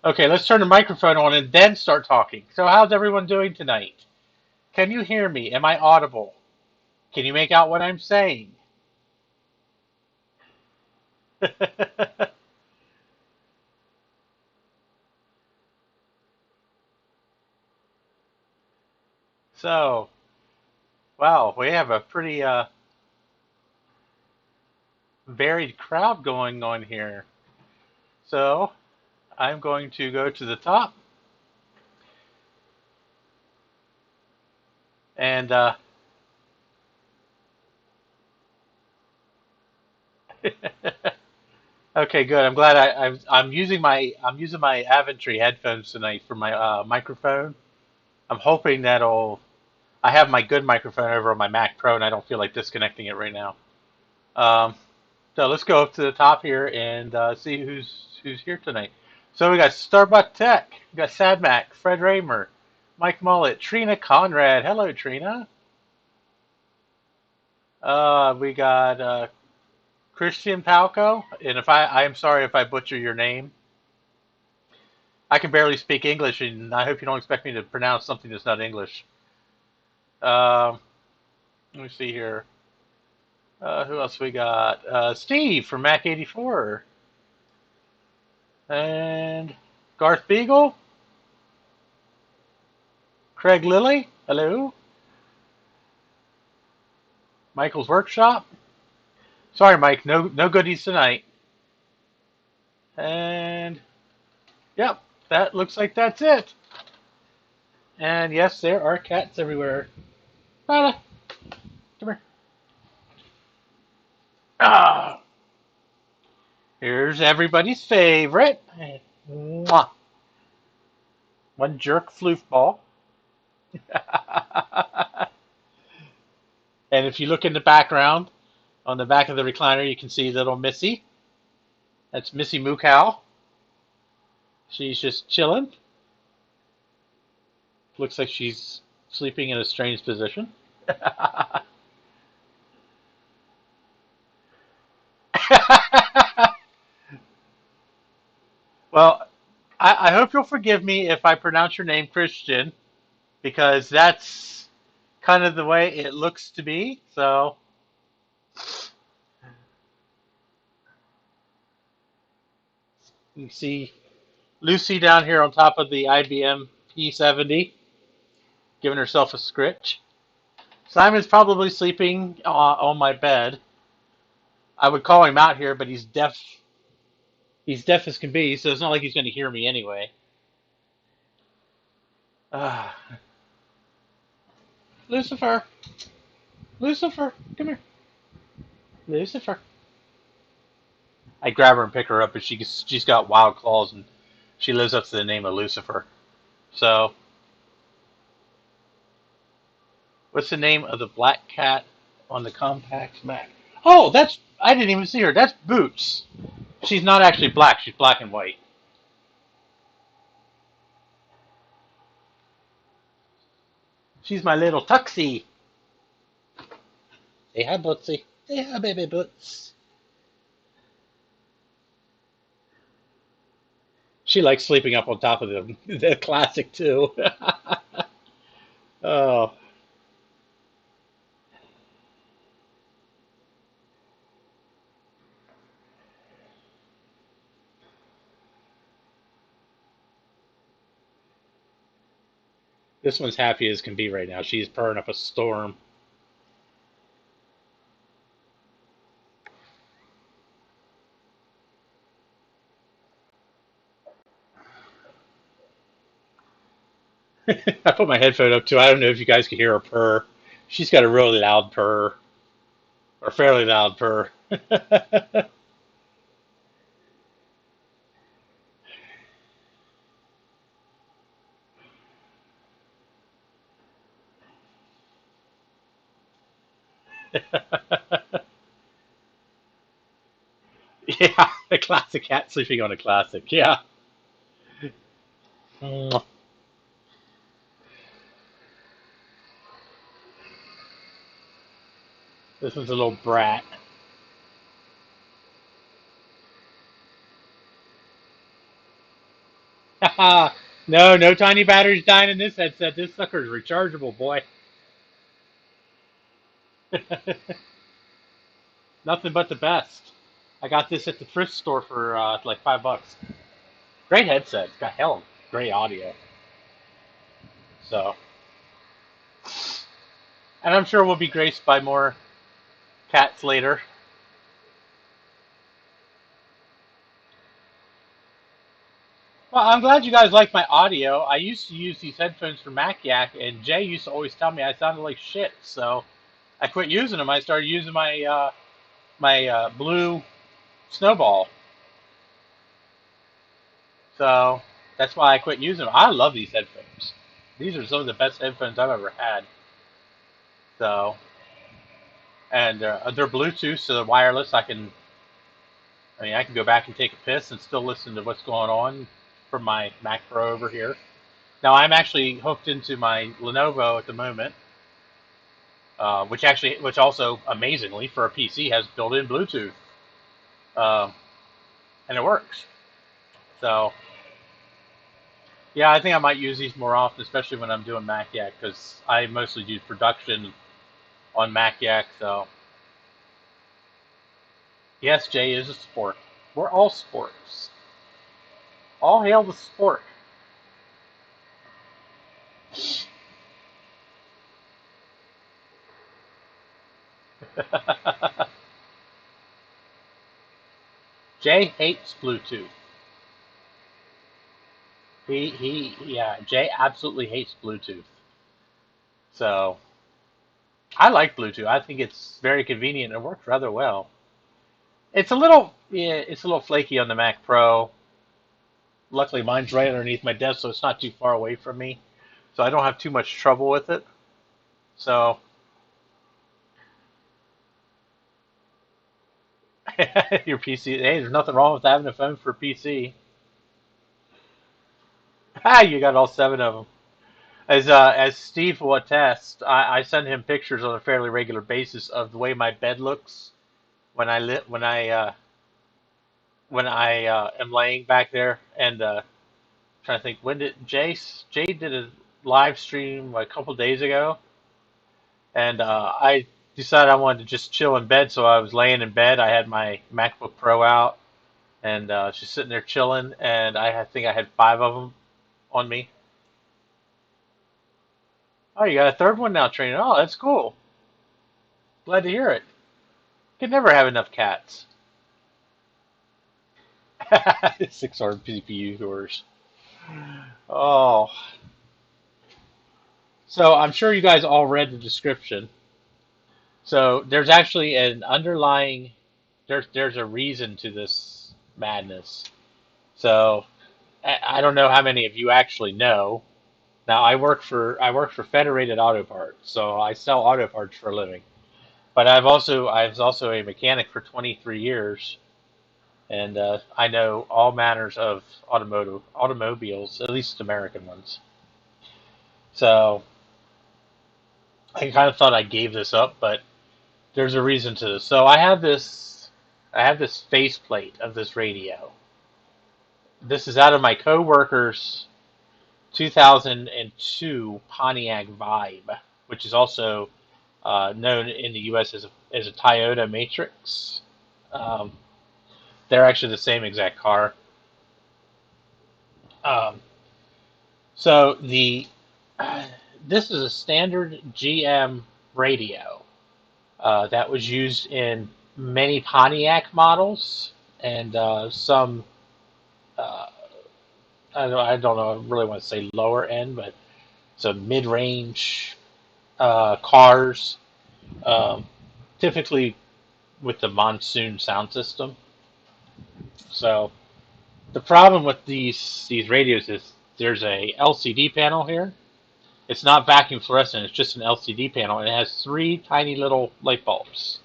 Okay, let's turn the microphone on and then start talking. So, how's everyone doing tonight? Can you hear me? Am I audible? Can you make out what I'm saying? So, wow, we have a pretty varied crowd going on here. So, I'm going to go to the top and okay, good. I'm glad I'm using my Aventry headphones tonight for my microphone. I'm hoping that'll. I have my good microphone over on my Mac Pro, and I don't feel like disconnecting it right now. Um, so let's go up to the top here and see who's here tonight. So we got Starbuck Tech, we got Sad Mac, Fred Raymer, Mike Mullet, Trina Conrad. Hello, Trina. We got Christian Palco, and if I am sorry if I butcher your name. I can barely speak English, and I hope you don't expect me to pronounce something that's not English. Um, Let me see here. Who else we got? Steve from Mac 84. And Garth Beagle. Craig Lilly. Hello. Michael's Workshop. Sorry, Mike. No goodies tonight. And yep, that looks like that's it. And yes, there are cats everywhere. Lila, come here. Ah, here's everybody's favorite. Mwah. One jerk floofball. And if you look in the background, on the back of the recliner, you can see little Missy. That's Missy Moo Cow. She's just chilling. Looks like she's sleeping in a strange position. Well, I hope you'll forgive me if I pronounce your name Christian, because that's kind of the way it looks to me. So you see Lucy down here on top of the IBM P70, giving herself a scritch. Simon's probably sleeping on my bed. I would call him out here, but he's deaf. He's deaf as can be, so it's not like he's going to hear me anyway. Ah, Lucifer, Lucifer, come here, Lucifer. I grab her and pick her up, but she's got wild claws and she lives up to the name of Lucifer. So, what's the name of the black cat on the compact Mac? Oh, that's I didn't even see her. That's Boots. She's not actually black. She's black and white. She's my little tuxie. Say hi, Bootsy. Say hi, baby Boots. She likes sleeping up on top of the classic too. Oh, this one's happy as can be right now. She's purring up a storm. I put my headphone up too. I don't know if you guys can hear her purr. She's got a really loud purr, or fairly loud purr. Yeah, a classic cat sleeping on a classic. Yeah. This one's a little brat. No, no tiny batteries dying in this headset. This sucker's rechargeable, boy. Nothing but the best. I got this at the thrift store for like $5. Great headset. It's got hell of great audio. So, and I'm sure we'll be graced by more cats later. Well, I'm glad you guys like my audio. I used to use these headphones for Mac Yak, and Jay used to always tell me I sounded like shit. So I quit using them. I started using my blue Snowball. So that's why I quit using them. I love these headphones. These are some of the best headphones I've ever had. So, and they're Bluetooth, so they're wireless. I can go back and take a piss and still listen to what's going on from my Mac Pro over here. Now I'm actually hooked into my Lenovo at the moment, which also amazingly for a PC has built-in Bluetooth, uh, and it works. So yeah, I think I might use these more often, especially when I'm doing Mac Yak, because I mostly do production on Mac Yak. So yes, Jay is a sport. We're all sports. All hail the sport. Jay hates Bluetooth. Yeah, Jay absolutely hates Bluetooth. So I like Bluetooth. I think it's very convenient and it works rather well. It's a little flaky on the Mac Pro. Luckily, mine's right underneath my desk, so it's not too far away from me. So I don't have too much trouble with it. So your PC, hey, there's nothing wrong with having a phone for a PC. Ah, you got all seven of them. As Steve will attest, I send him pictures on a fairly regular basis of the way my bed looks when I lit when I am laying back there and trying to think when did Jay did a live stream a couple days ago, and I decided I wanted to just chill in bed, so I was laying in bed. I had my MacBook Pro out and just sitting there chilling, and think I had five of them on me. Oh, you got a third one now, training. Oh, that's cool. Glad to hear it. Could never have enough cats. 600 CPU cores. Oh, so I'm sure you guys all read the description. So there's actually an underlying there's a reason to this madness. So I don't know how many of you actually know. Now I work for Federated Auto Parts, so I sell auto parts for a living. But I was also a mechanic for 23 years, and I know all manners of automobiles, at least American ones. So I kind of thought I gave this up, but there's a reason to this. So I have this faceplate of this radio. This is out of my coworker's 2002 Pontiac Vibe, which is also known in the U.S. as a Toyota Matrix. Um, they're actually the same exact car. Um, so the this is a standard GM radio that was used in many Pontiac models and some uh, I don't know, I really want to say lower end, but some mid-range cars, um, typically with the monsoon sound system. So the problem with these radios is there's a LCD panel here. It's not vacuum fluorescent, it's just an LCD panel, and it has three tiny little light bulbs.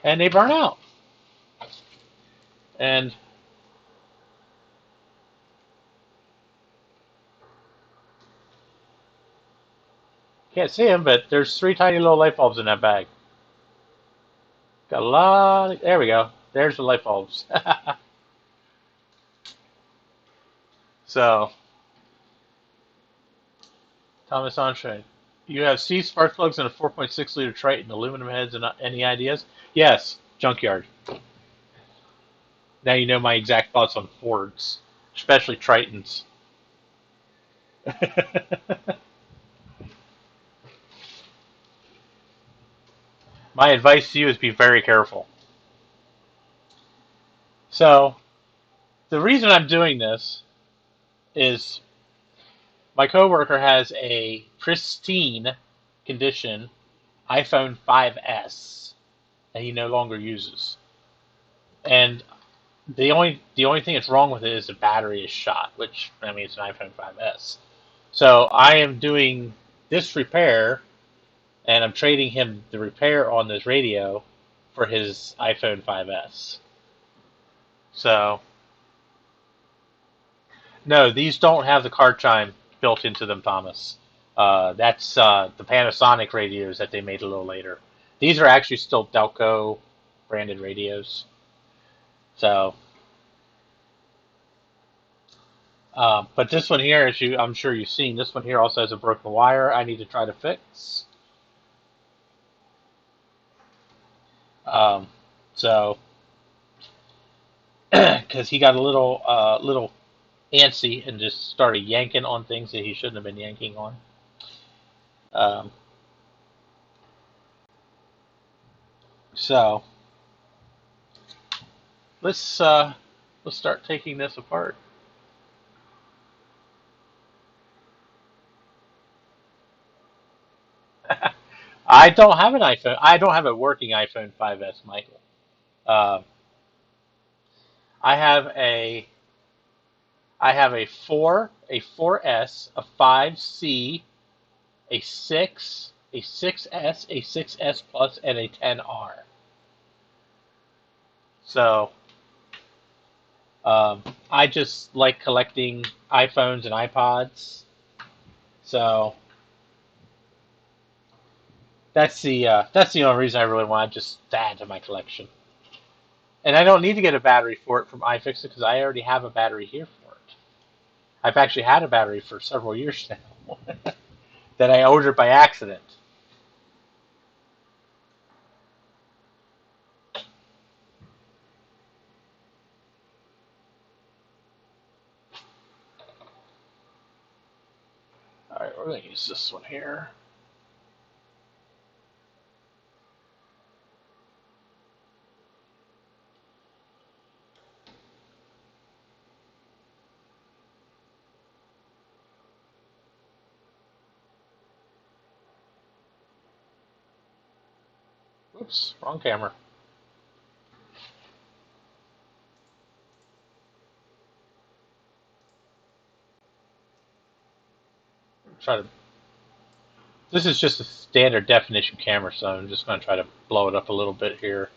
And they burn out. And can't see them, but there's three tiny little light bulbs in that bag. Got a lot. There we go. There's the light bulbs. So Thomas Onshine. You have C spark plugs and a 4.6 liter Triton, aluminum heads, and any ideas? Yes, junkyard. Now you know my exact thoughts on Fords, especially Tritons. My advice to you is be very careful. So, the reason I'm doing this is my coworker has a pristine condition iPhone 5S that he no longer uses. And the only thing that's wrong with it is the battery is shot, which I mean it's an iPhone 5S. So I am doing this repair, and I'm trading him the repair on this radio for his iPhone 5S. So no, these don't have the car chime built into them, Thomas. That's the Panasonic radios that they made a little later. These are actually still Delco branded radios. So, but this one here, as I'm sure you've seen, this one here also has a broken wire. I need to try to fix. Um, so, because he got a little antsy and just started yanking on things that he shouldn't have been yanking on. Um, so let's start taking this apart. I don't have an iPhone. I don't have a working iPhone 5S, Michael. Uh, I have a 4S, a 5C, a 6, a 6S, a 6S Plus, and a 10R. So I just like collecting iPhones and iPods. So that's the only reason I really want to just add to my collection. And I don't need to get a battery for it from iFixit because I already have a battery here for it. I've actually had a battery for several years now that I ordered by accident. All right, we're going to use this one here. Oops, wrong camera. Try to. This is just a standard definition camera, so I'm just going to try to blow it up a little bit here.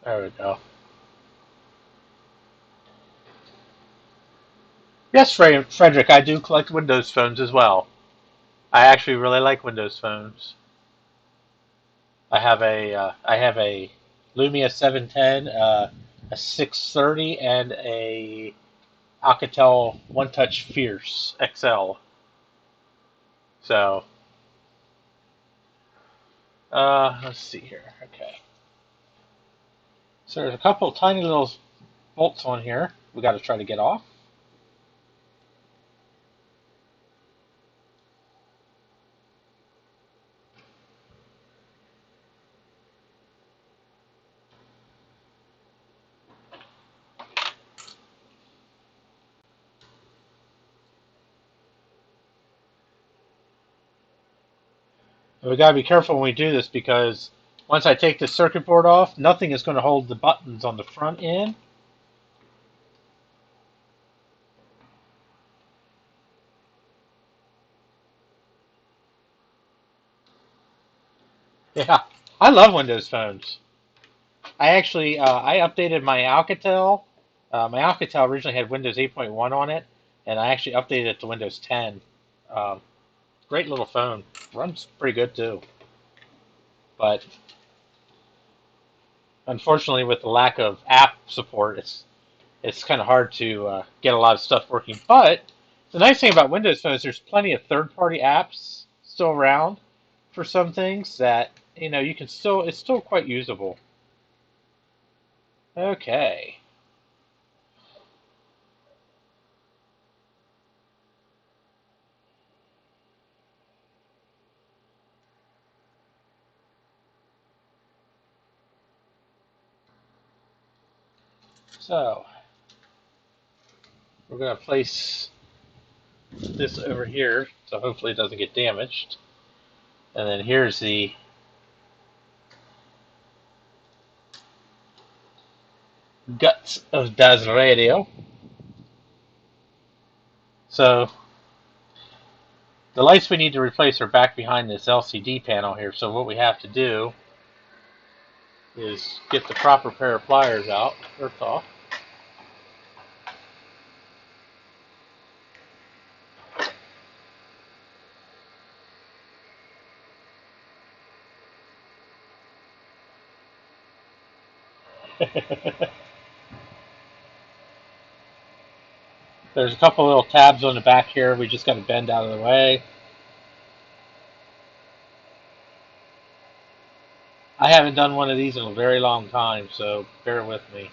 There we go. Yes, Frederick, I do collect Windows phones as well. I actually really like Windows phones. I have a Lumia 710, a 630, and a Alcatel One Touch Fierce XL. So, let's see here. Okay. So there's a couple of tiny little bolts on here we got to try to get off. We gotta be careful when we do this because once I take the circuit board off, nothing is going to hold the buttons on the front end. Yeah, I love Windows phones. I actually I updated my Alcatel. My Alcatel originally had Windows 8.1 on it, and I actually updated it to Windows 10. Um, Great little phone. Runs pretty good too. But unfortunately, with the lack of app support, it's kind of hard to get a lot of stuff working. But the nice thing about Windows phones, there's plenty of third-party apps still around for some things that you can still it's still quite usable. Okay, so we're going to place this over here, so hopefully it doesn't get damaged. And then here's the guts of Das Radio. So the lights we need to replace are back behind this LCD panel here. So what we have to do is get the proper pair of pliers out, first off. There's a couple little tabs on the back here we just got to bend out of the way. I haven't done one of these in a very long time, so bear with me.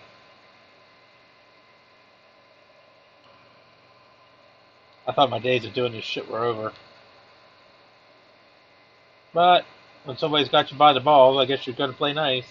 I thought my days of doing this shit were over. But when somebody's got you by the balls, I guess you're going to play nice.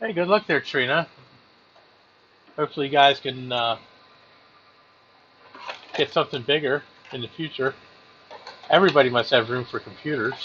Hey, good luck there, Trina. Hopefully you guys can get something bigger in the future. Everybody must have room for computers.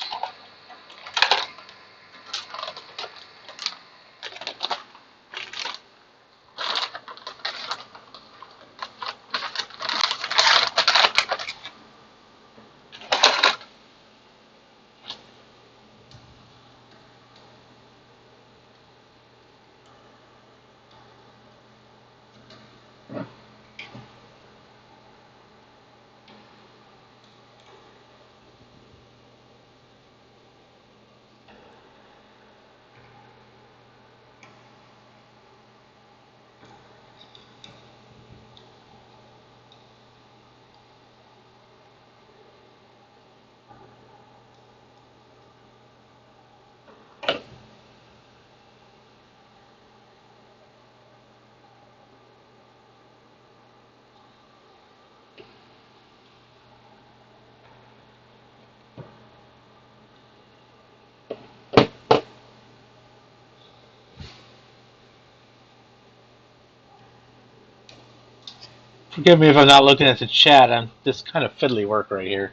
Forgive me if I'm not looking at the chat. I'm this kind of fiddly work right here.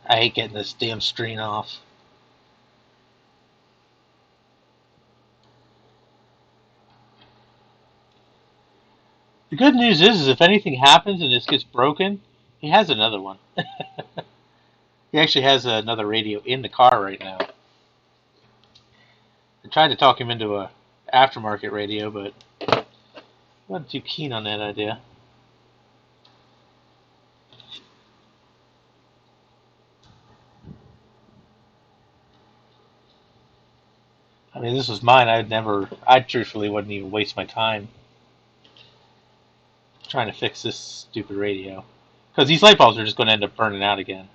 I hate getting this damn screen off. The good news is if anything happens and this gets broken, he has another one. He actually has another radio in the car right now. I tried to talk him into a aftermarket radio, but he wasn't too keen on that idea. I mean, this was mine. I truthfully wouldn't even waste my time trying to fix this stupid radio. Because these light bulbs are just going to end up burning out again.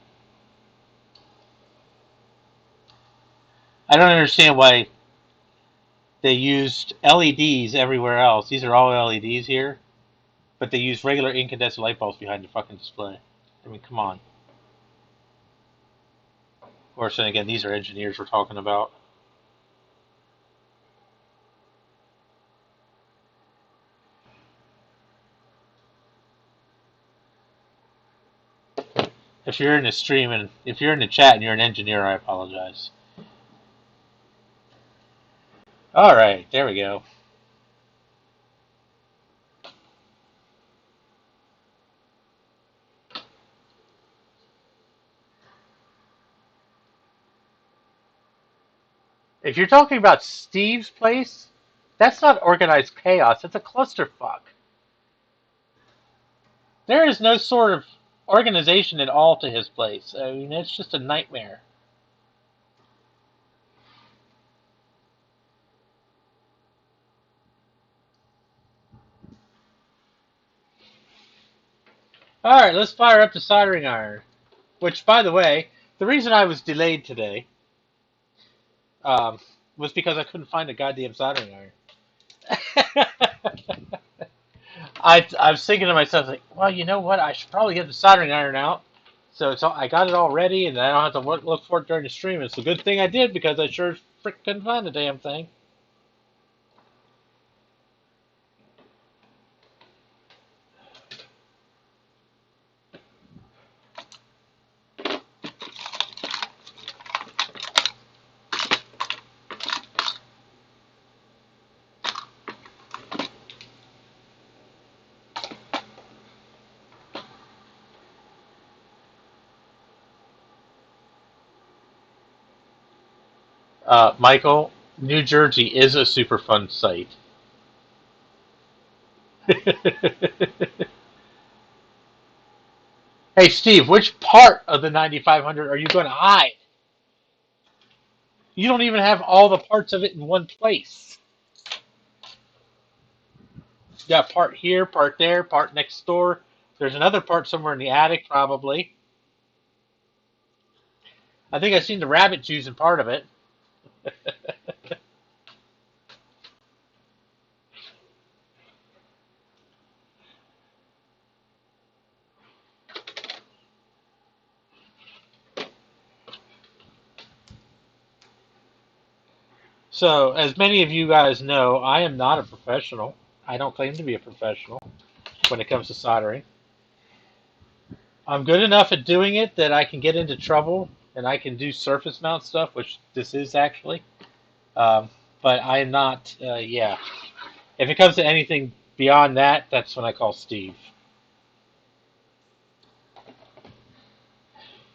I don't understand why they used LEDs everywhere else. These are all LEDs here, but they use regular incandescent light bulbs behind the fucking display. I mean, come on. Of course, then again, these are engineers we're talking about. If you're in the stream and if you're in the chat and you're an engineer, I apologize. All right, there we go. If you're talking about Steve's place, that's not organized chaos. It's a clusterfuck. There is no sort of organization at all to his place. I mean, it's just a nightmare. All right, let's fire up the soldering iron. Which, by the way, the reason I was delayed today was because I couldn't find a goddamn soldering iron. I was thinking to myself, like, well, you know what? I should probably get the soldering iron out. So I got it all ready, and I don't have to look for it during the stream. It's a good thing I did because I sure frick couldn't find the damn thing. Michael, New Jersey is a super fun site. Hey, Steve, which part of the 9500 are you going to hide? You don't even have all the parts of it in one place. You got part here, part there, part next door. There's another part somewhere in the attic, probably. I think I've seen the rabbit using part of it. So, as many of you guys know, I am not a professional. I don't claim to be a professional when it comes to soldering. I'm good enough at doing it that I can get into trouble and I can do surface mount stuff, which this is actually. Um, but I am not, yeah. If it comes to anything beyond that, that's when I call Steve.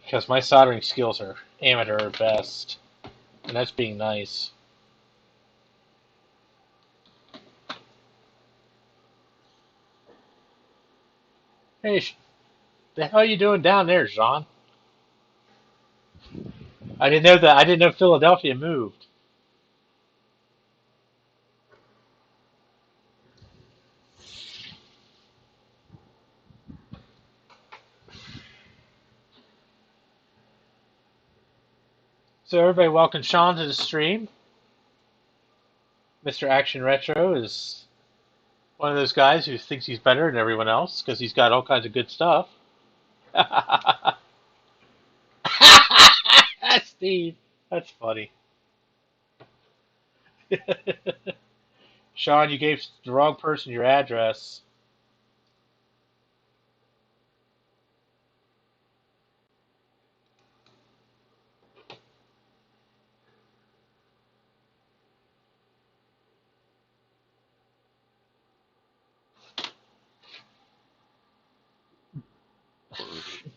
Because my soldering skills are amateur at best. And that's being nice. Hey, the hell are you doing down there, Jean? I didn't know that. I didn't know Philadelphia moved. So everybody, welcome Sean to the stream. Mr. Action Retro is one of those guys who thinks he's better than everyone else because he's got all kinds of good stuff. Steve, that's funny. Sean, you gave the wrong person your address.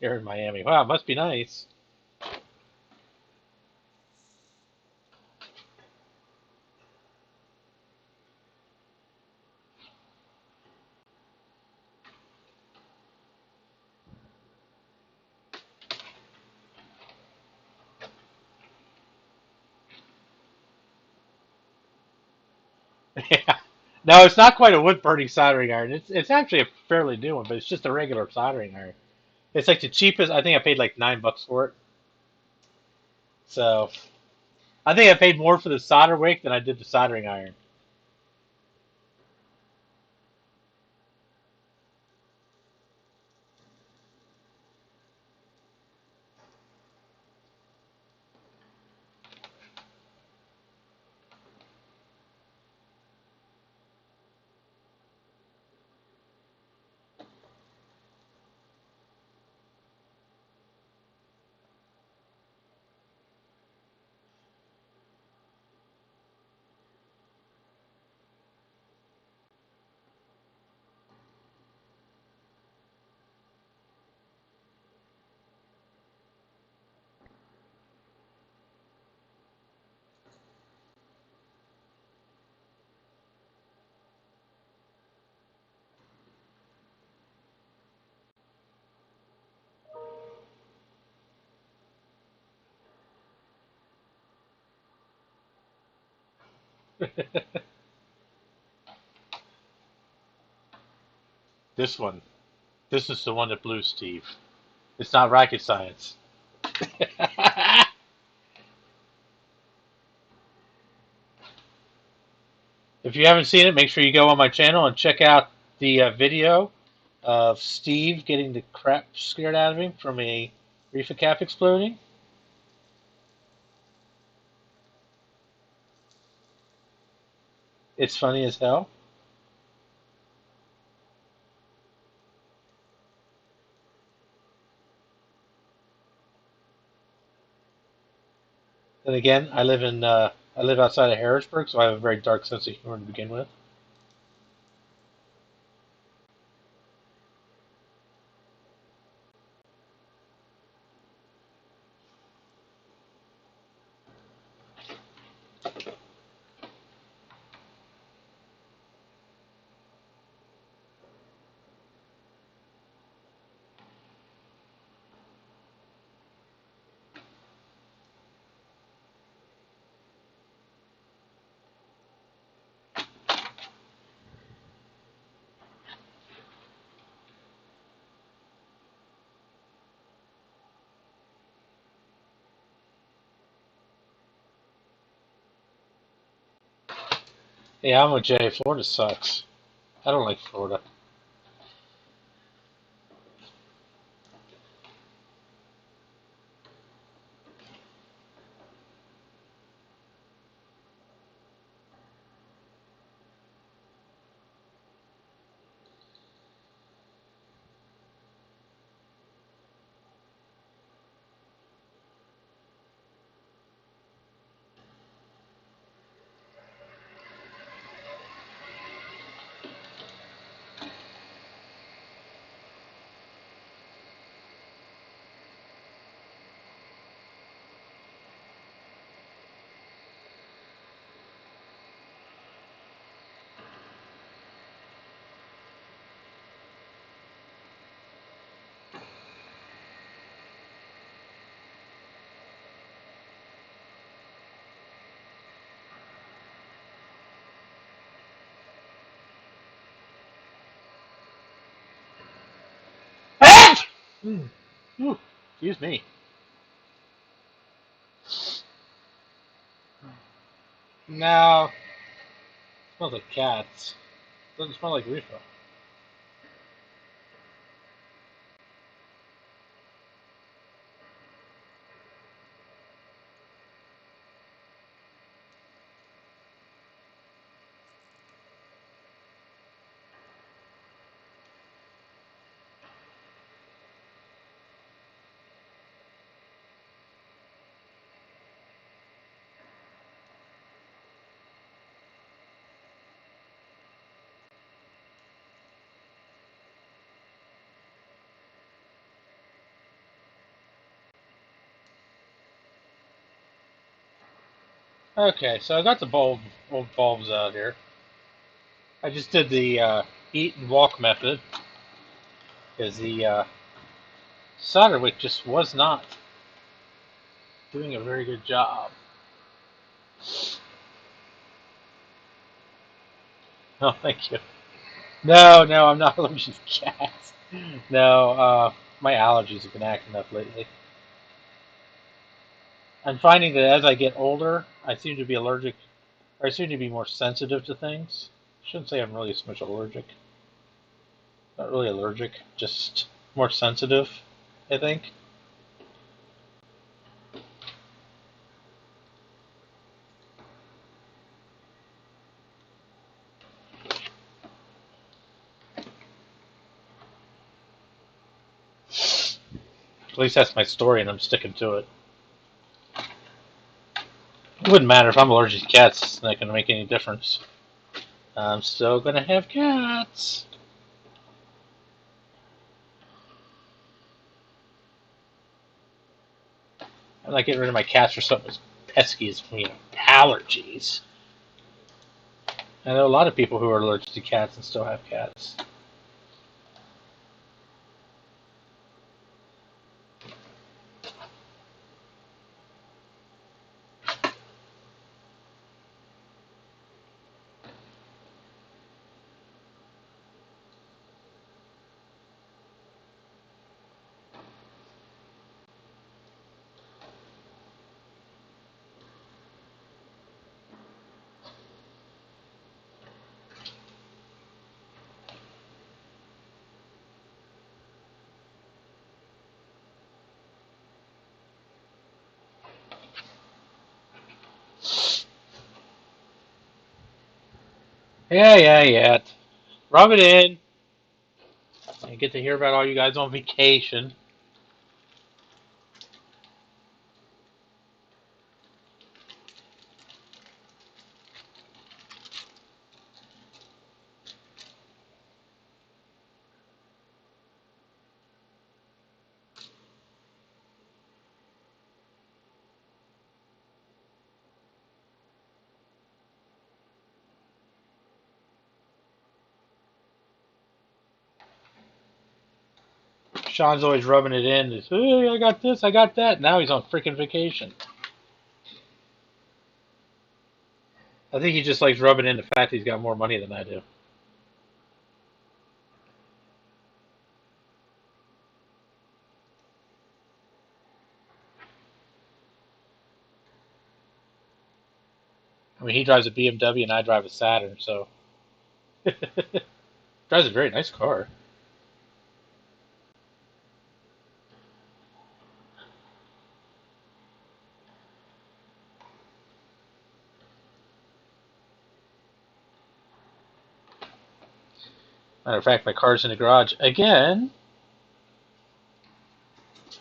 You're in Miami. Wow, it must be nice. Yeah. No, it's not quite a wood burning soldering iron. It's actually a fairly new one, but it's just a regular soldering iron. It's like the cheapest. I think I paid like $9 for it. So I think I paid more for the solder wick than I did the soldering iron. This one. This is the one that blew Steve. It's not rocket science. If you haven't seen it, make sure you go on my channel and check out the video of Steve getting the crap scared out of him from a reefer cap exploding. It's funny as hell. And again, I live outside of Harrisburg, so I have a very dark sense of humor to begin with. Yeah, I'm with Jay. Florida sucks. I don't like Florida. Mm. Ooh, excuse me. No, it smells like cats. It doesn't smell like reefer. Okay, so I got the old bulbs out here. I just did the eat and walk method because the solder wick just was not doing a very good job. Oh, thank you. No, no, I'm not allergic to cats. No, my allergies have been acting up lately. I'm finding that as I get older, I seem to be allergic, or I seem to be more sensitive to things. I shouldn't say I'm really so much allergic. Not really allergic, just more sensitive, I think. At least that's my story, and I'm sticking to it. It wouldn't matter if I'm allergic to cats. It's not going to make any difference. I'm still going to have cats. I'm not getting rid of my cats for something as pesky as allergies. I know a lot of people who are allergic to cats and still have cats. Yeah, yeah, yeah. Rub it in. I get to hear about all you guys on vacation. Sean's always rubbing it in. Just, hey, I got this, I got that. Now he's on freaking vacation. I think he just likes rubbing in the fact he's got more money than I do. I mean, he drives a BMW and I drive a Saturn, so drives a very nice car. Matter of fact, my car's in the garage again.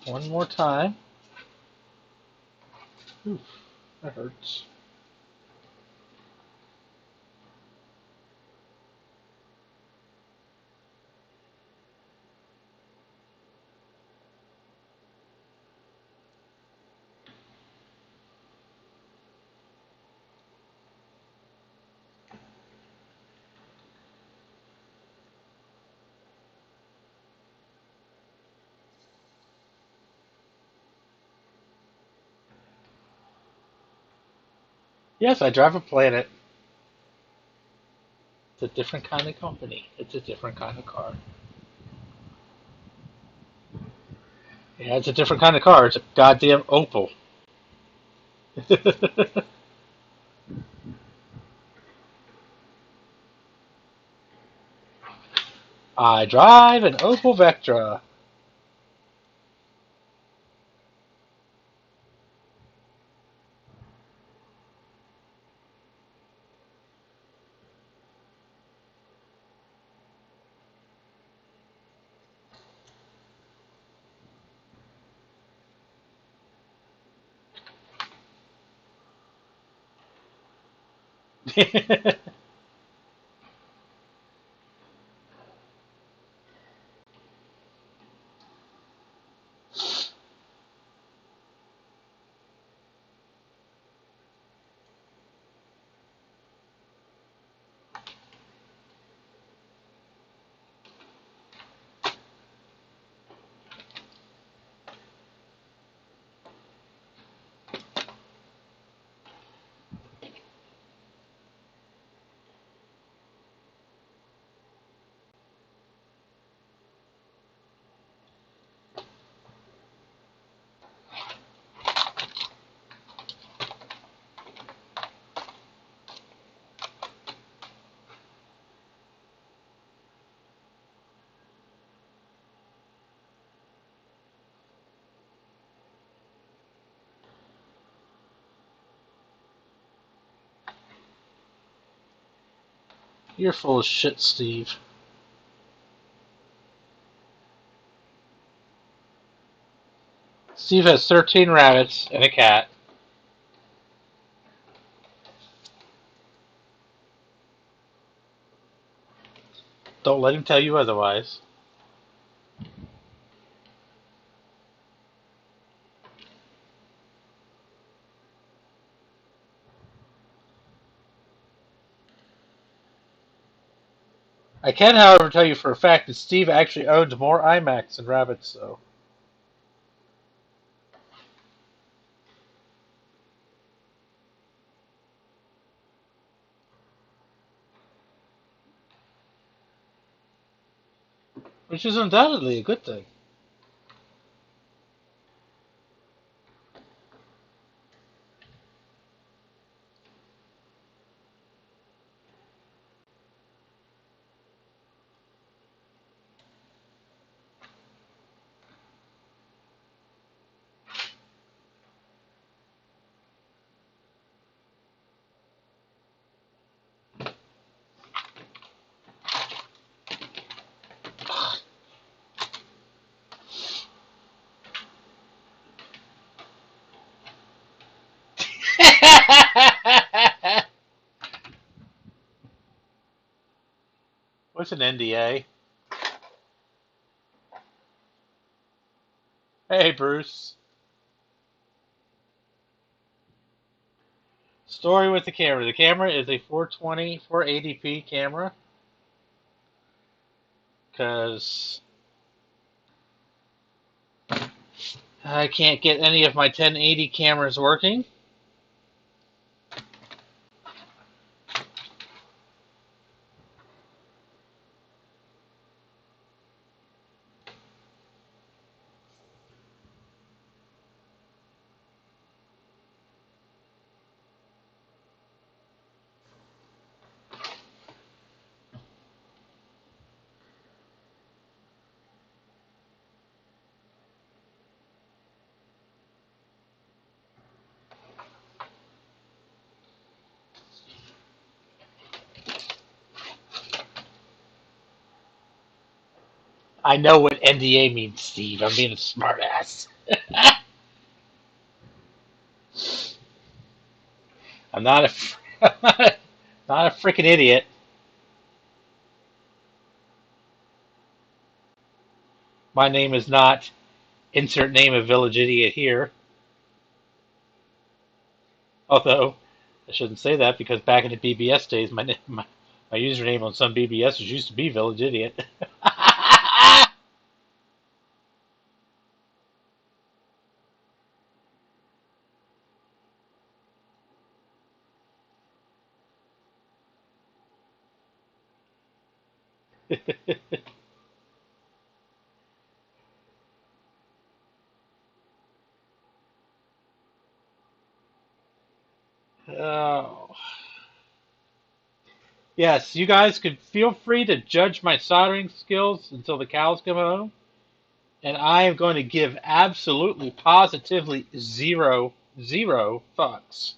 One more time. Oof, that hurts. Yes, I drive a Planet. It's a different kind of company. It's a different kind of car. Yeah, it's a different kind of car. It's a goddamn Opel. I drive an Opel Vectra. You're full of shit, Steve. Steve has 13 rabbits and a cat. Don't let him tell you otherwise. I can, however, tell you for a fact that Steve actually owns more iMacs than rabbits, though. Which is undoubtedly a good thing. What's an NDA? Hey, Bruce. Story with the camera. The camera is a 420 480p camera because I can't get any of my 1080 cameras working. I know what NDA means, Steve. I'm being a smartass. I'm not a not a freaking idiot. My name is not insert name of village idiot here. Although I shouldn't say that because back in the BBS days, my username on some BBSs used to be village idiot. Oh. Yes, you guys could feel free to judge my soldering skills until the cows come home, and I am going to give absolutely, positively zero fucks.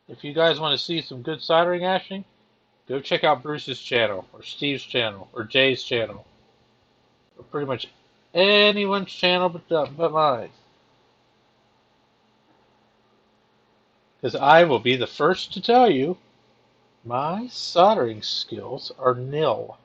If you guys want to see some good soldering action, go check out Bruce's channel, or Steve's channel, or Jay's channel, or pretty much anyone's channel but mine. Because I will be the first to tell you my soldering skills are nil.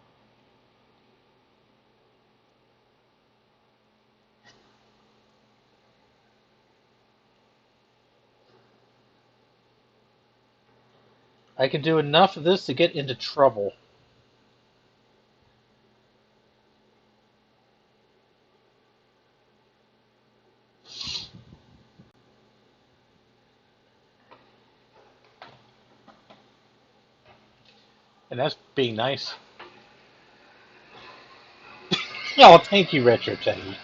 I can do enough of this to get into trouble. And that's being nice. Oh, thank you, Retro Teddy.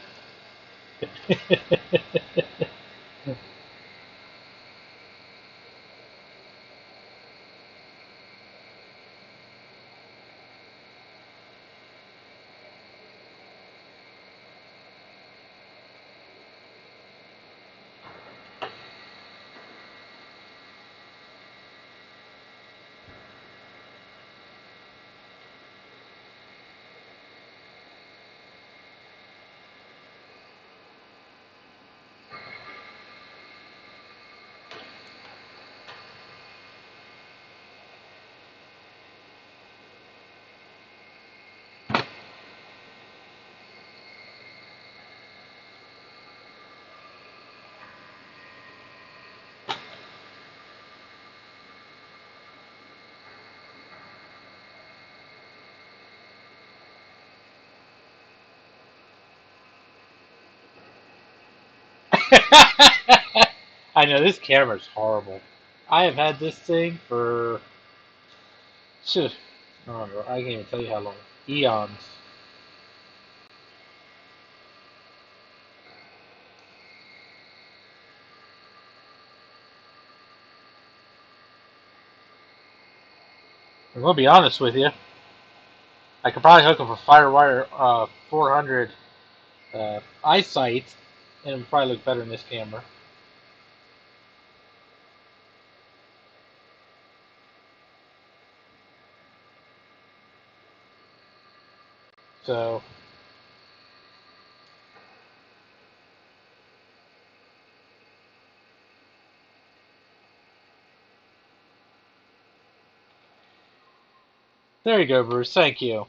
I know this camera's horrible. I have had this thing for shit. I don't know. I can't even tell you how long. Eons. I'm gonna be honest with you. I could probably hook up a FireWire 400 eyesight, and it would probably look better in this camera. So there you go, Bruce. Thank you.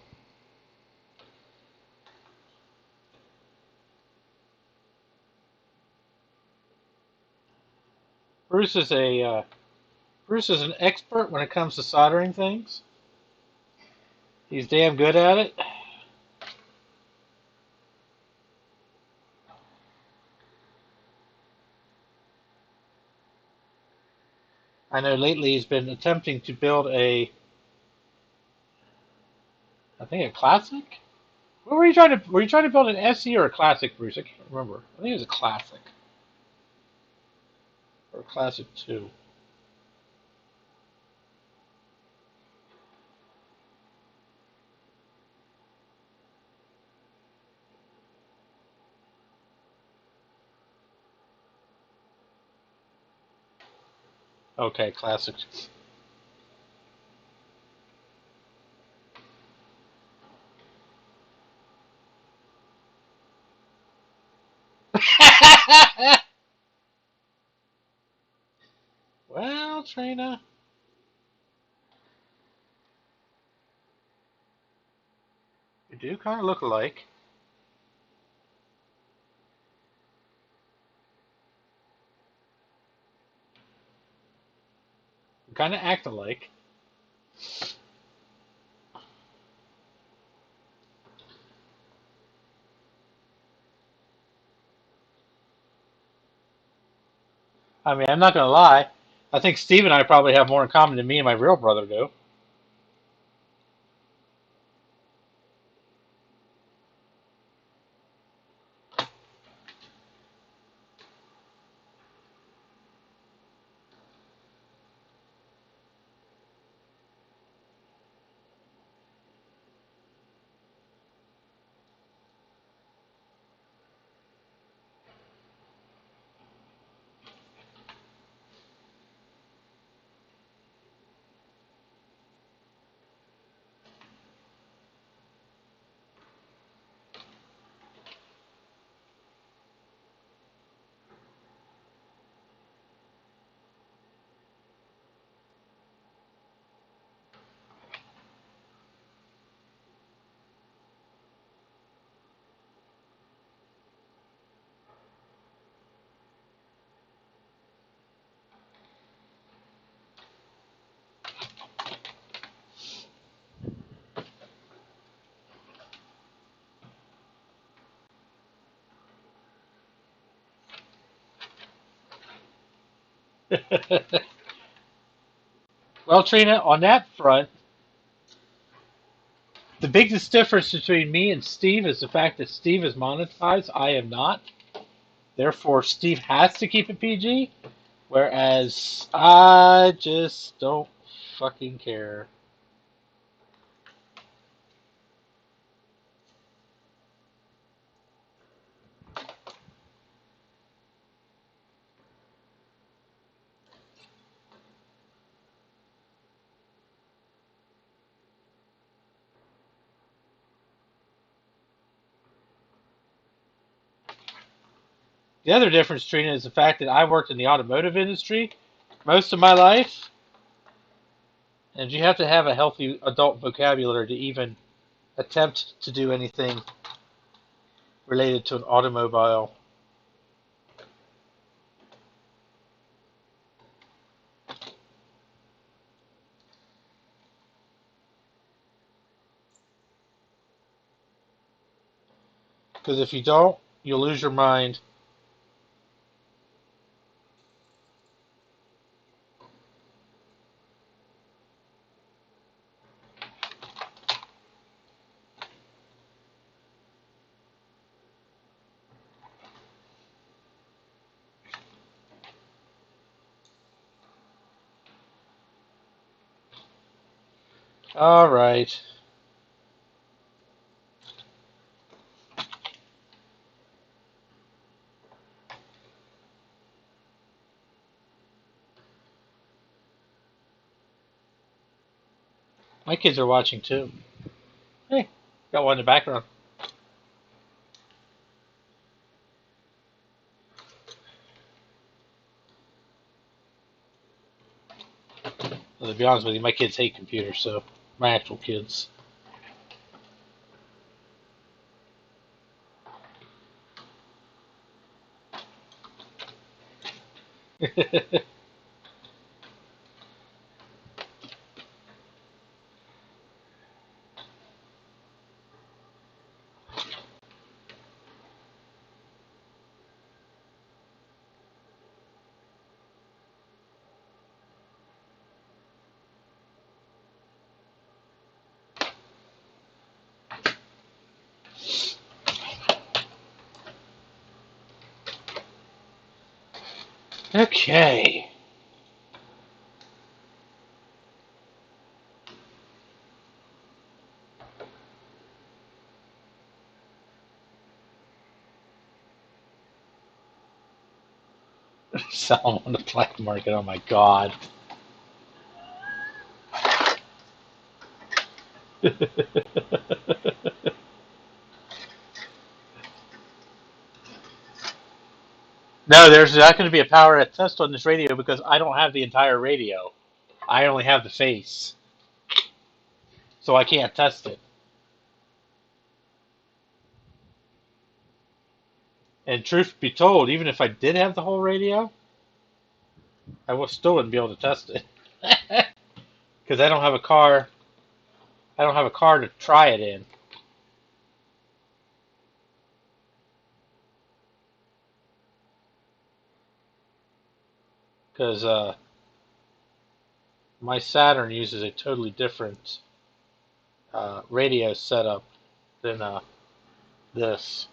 Bruce is a Bruce is an expert when it comes to soldering things. He's damn good at it. I know lately he's been attempting to build I think a classic. What were you trying to? Were you trying to build an SE or a classic, Bruce? I can't remember. I think it was a classic or a classic two. Okay, classic. Well, Trina, you do kind of look alike. You kind of act alike. I mean, I'm not gonna lie. I think Steve and I probably have more in common than me and my real brother do. Well, Trina, on that front, the biggest difference between me and Steve is the fact that Steve is monetized. I am not. Therefore, Steve has to keep it PG, whereas I just don't fucking care. The other difference, Trina, is the fact that I worked in the automotive industry most of my life, and you have to have a healthy adult vocabulary to even attempt to do anything related to an automobile. Because if you don't, you'll lose your mind. All right. My kids are watching too. Hey, got one in the background. Well, to be honest with you, my kids hate computers, so my actual kids. Okay. Sell them on the black market. Oh my god. No, there's not going to be a power test on this radio because I don't have the entire radio. I only have the face, so I can't test it. And truth be told, even if I did have the whole radio, I still wouldn't be able to test it because I don't have a car. I don't have a car to try it in because my Saturn uses a totally different radio setup than this.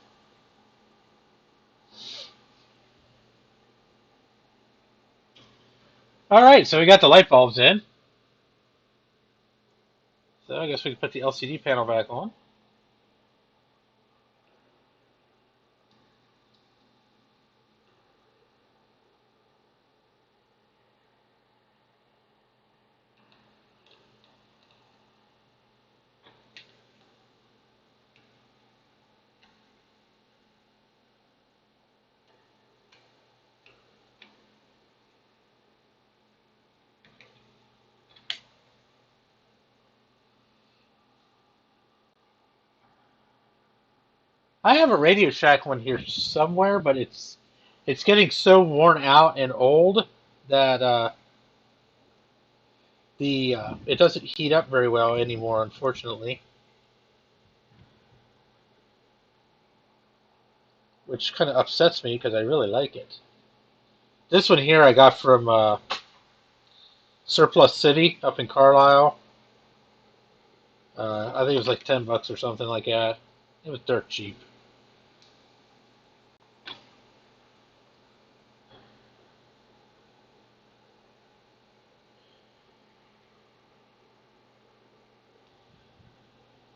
All right, so we got the light bulbs in. So I guess we can put the LCD panel back on. I have a Radio Shack one here somewhere, but it's getting so worn out and old that the it doesn't heat up very well anymore, unfortunately. Which kind of upsets me because I really like it. This one here I got from Surplus City up in Carlisle. I think it was like $10 or something like that. It was dirt cheap.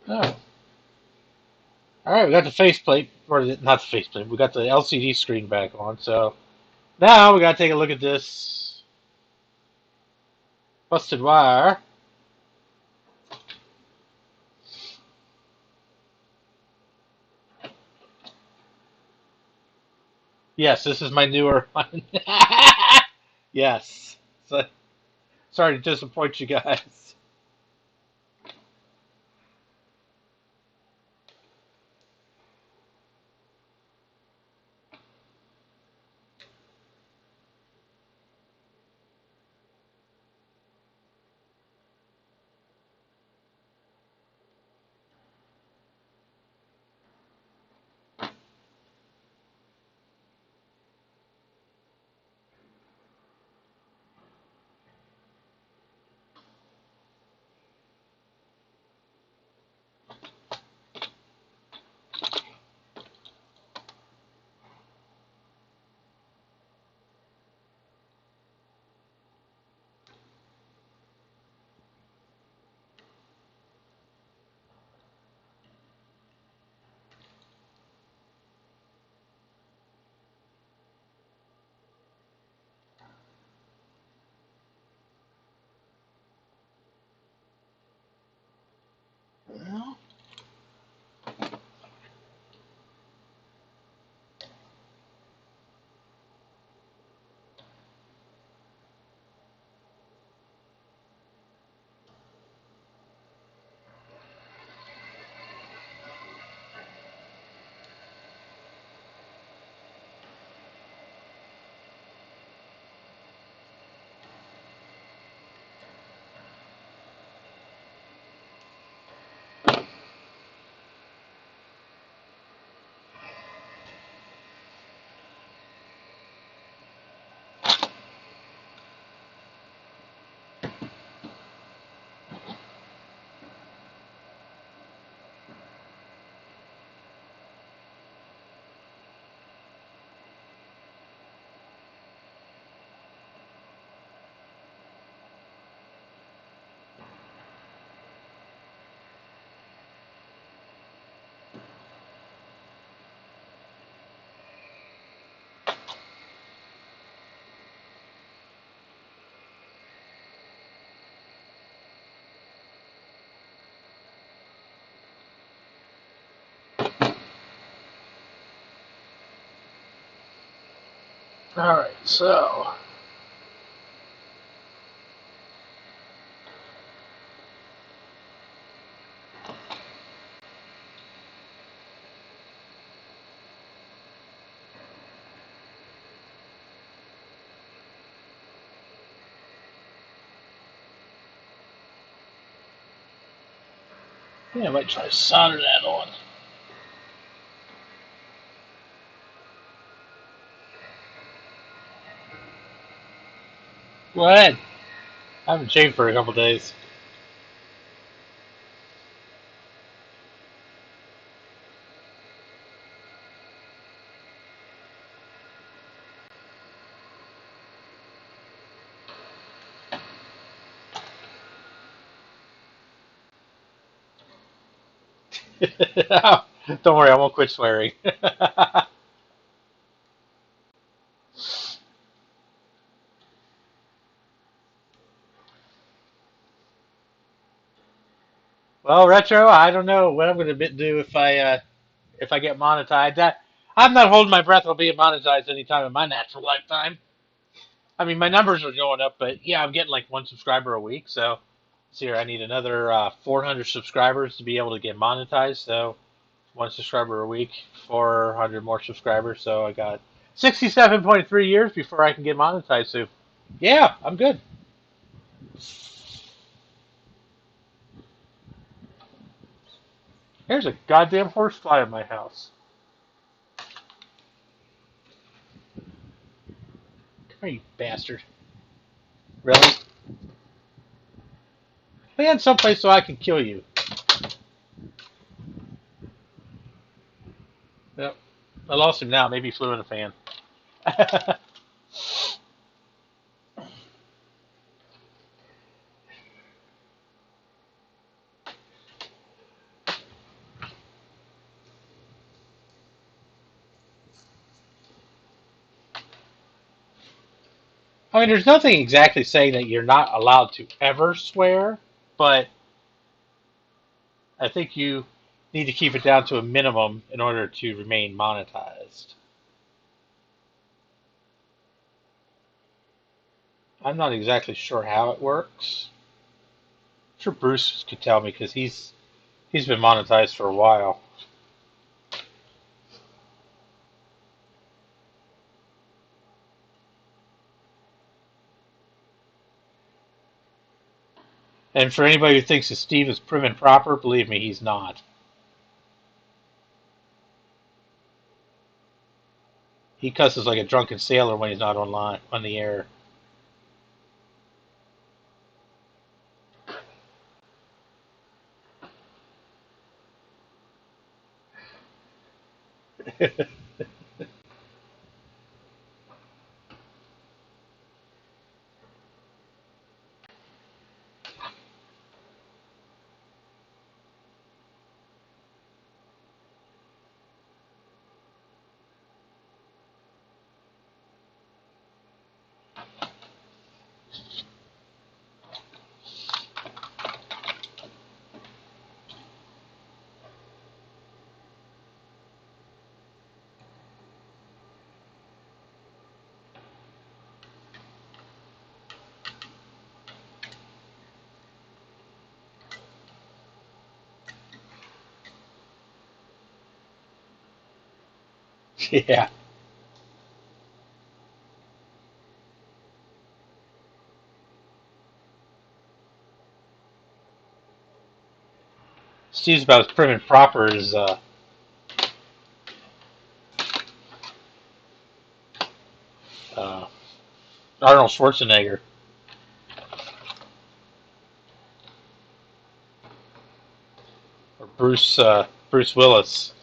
Oh, all right. We got the faceplate, or not the faceplate. We got the LCD screen back on. So now we got to take a look at this busted wire. Yes, this is my newer one. Yes. So, sorry to disappoint you guys. Alright, so. Yeah, I might try to solder that on. Go ahead. I haven't shaved for a couple days. Don't worry, I won't quit swearing. Well, retro, I don't know what I'm going to do if I get monetized. I'm not holding my breath. I'll be monetized anytime in my natural lifetime. I mean, my numbers are going up, but yeah, I'm getting like one subscriber a week. So, see here, I need another 400 subscribers to be able to get monetized. So, one subscriber a week, 400 more subscribers. So, I got 67.3 years before I can get monetized. So, yeah, I'm good. There's a goddamn horsefly in my house. Come here, you bastard. Really? Land someplace so I can kill you. Yep. I lost him now. Maybe he flew in a fan. I mean, there's nothing exactly saying that you're not allowed to ever swear, but I think you need to keep it down to a minimum in order to remain monetized. I'm not exactly sure how it works. I'm sure Bruce could tell me because he's been monetized for a while. And for anybody who thinks that Steve is prim and proper, believe me, he's not. He cusses like a drunken sailor when he's not online on the air. Yeah. Steve's about as prim and proper as uh, Arnold Schwarzenegger or Bruce Willis.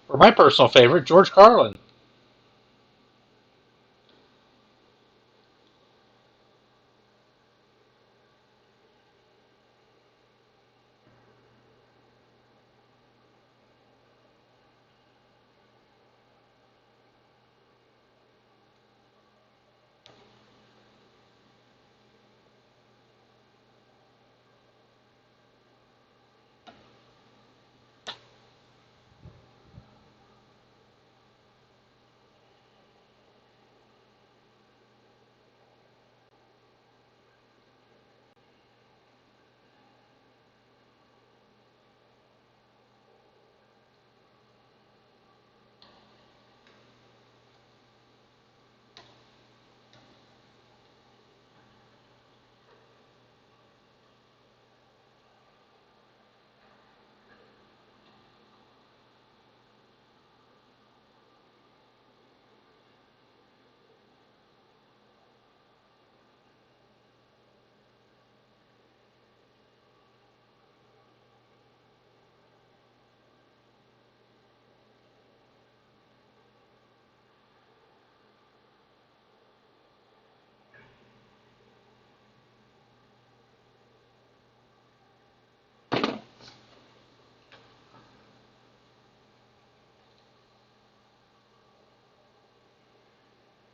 Or my personal favorite, George Carlin.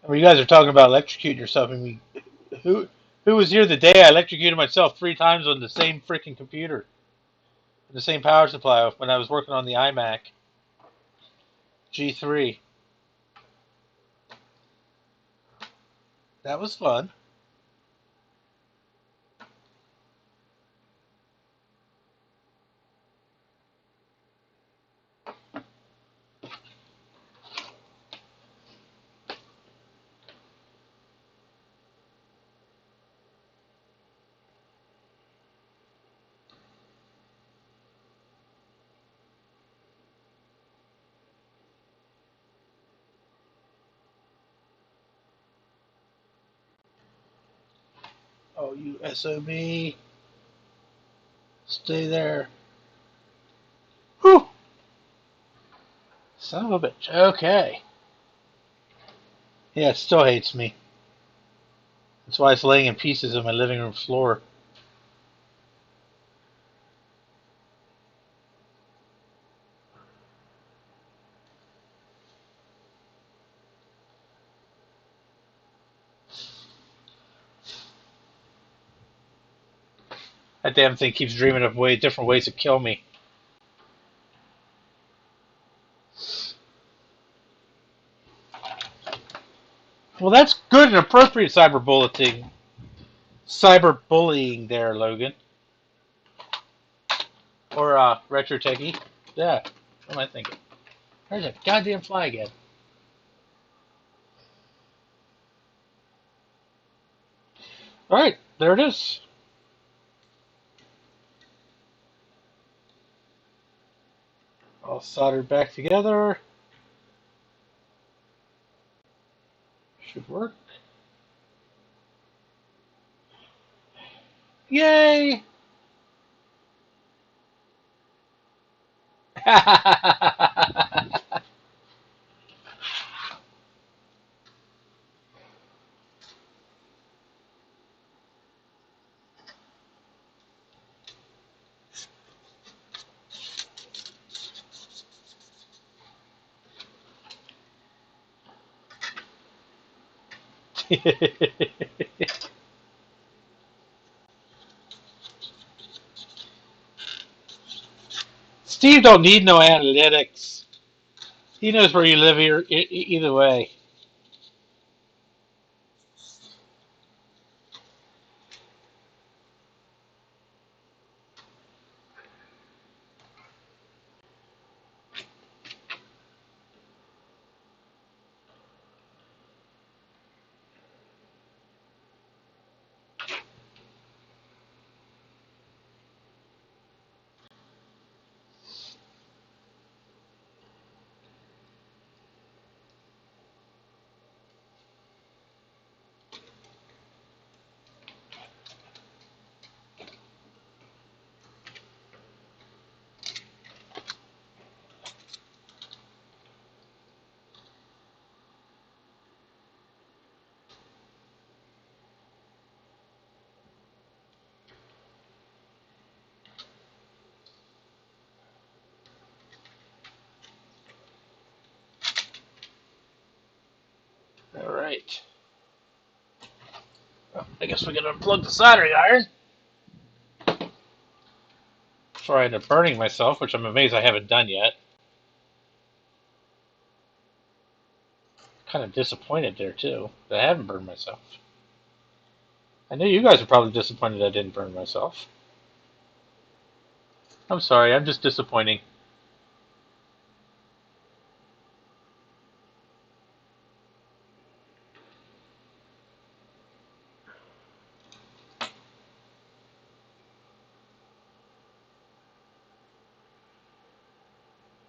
When you guys are talking about electrocuting yourself, I mean, who who was here the day I electrocuted myself 3 times on the same freaking computer, the same power supply when I was working on the iMac G3? That was fun. Oh, you SOB, stay there. Whew, son of a bitch. Okay. Yeah, it still hates me. That's why it's laying in pieces on my living room floor. That damn thing keeps dreaming of different ways to kill me. Well, that's good and appropriate cyberbullying there, Logan. Or Retro Techie. Yeah, what am I thinking? There's a goddamn fly again. Alright, there it is. All soldered back together. Should work. Yay! Steve don't need no analytics. He knows where you live here either way. Alright. Well, I guess we're gonna unplug the soldering iron before I end up burning myself, which I'm amazed I haven't done yet. Kind of disappointed there too that I haven't burned myself. I know you guys are probably disappointed I didn't burn myself. I'm sorry, I'm just disappointing.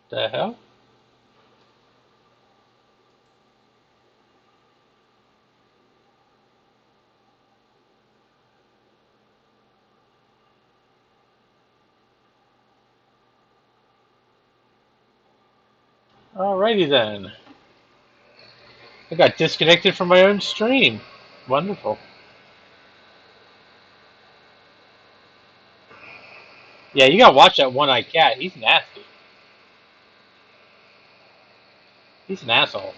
The hell? Alrighty then. I got disconnected from my own stream. Wonderful. Yeah, you gotta watch that one-eyed cat. He's nasty. He's an asshole.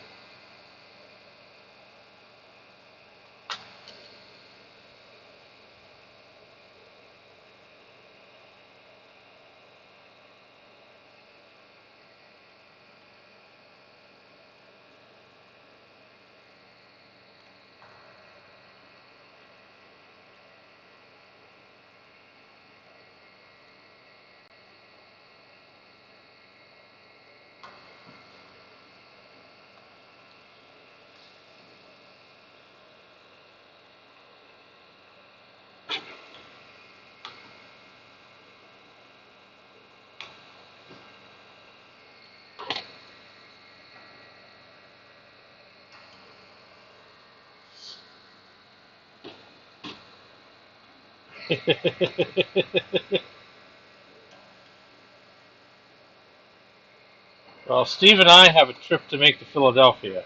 Well, Steve and I have a trip to make to Philadelphia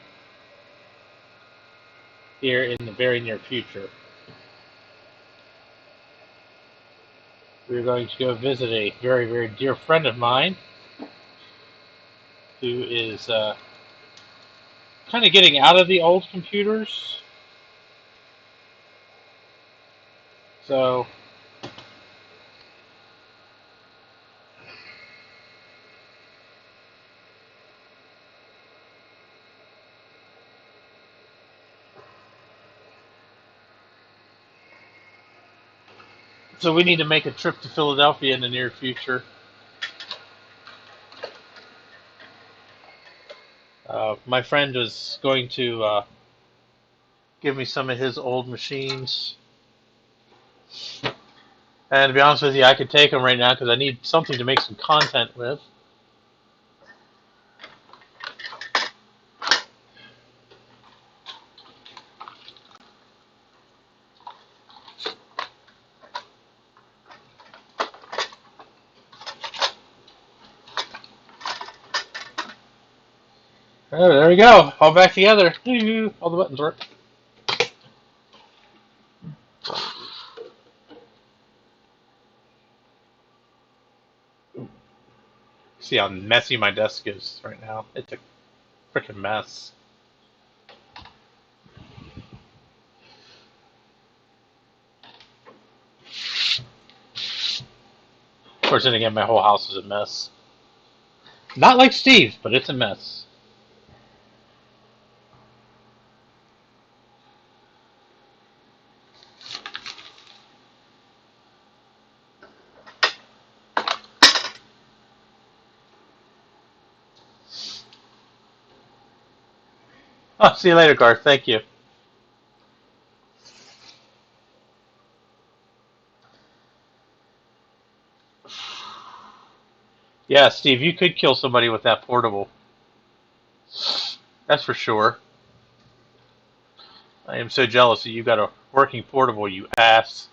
here in the very near future. We're going to go visit a very, very dear friend of mine who is kind of getting out of the old computers. So, so we need to make a trip to Philadelphia in the near future. My friend was going to give me some of his old machines. And to be honest with you, I could take them right now because I need something to make some content with. Oh, there we go. All back together. All the buttons work. See how messy my desk is right now. It's a freaking mess. Of course, then again, my whole house is a mess. Not like Steve's, but it's a mess. Oh, see you later, Garth. Thank you. Yeah, Steve, you could kill somebody with that portable. That's for sure. I am so jealous that you got a working portable, you ass.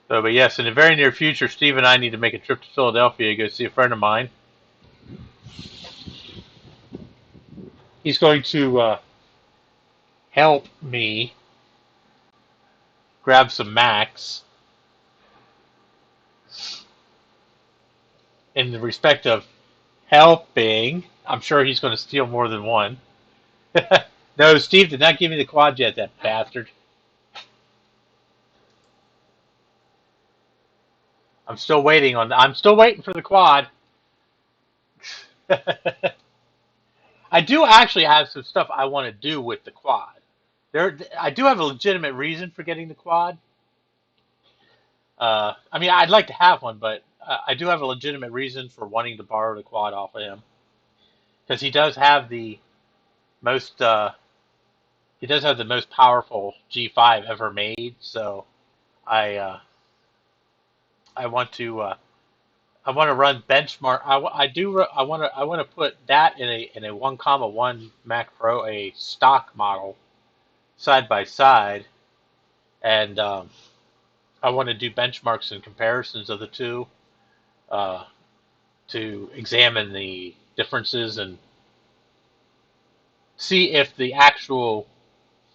So, but yes, in the very near future, Steve and I need to make a trip to Philadelphia to go see a friend of mine. He's going to help me grab some Macs in the respect of helping. I'm sure he's going to steal more than one. No, Steve did not give me the quad yet, that bastard. I'm still waiting for the quad. I do actually have some stuff I want to do with the quad. I do have a legitimate reason for getting the quad. I mean, I'd like to have one, but I do have a legitimate reason for wanting to borrow the quad off of him because most. He does have the most powerful G5 ever made. So I uh, I want to run benchmark. I want to put that in a 1,1 Mac Pro, a stock model, side by side, and I want to do benchmarks and comparisons of the two uh, to examine the differences and see if the actual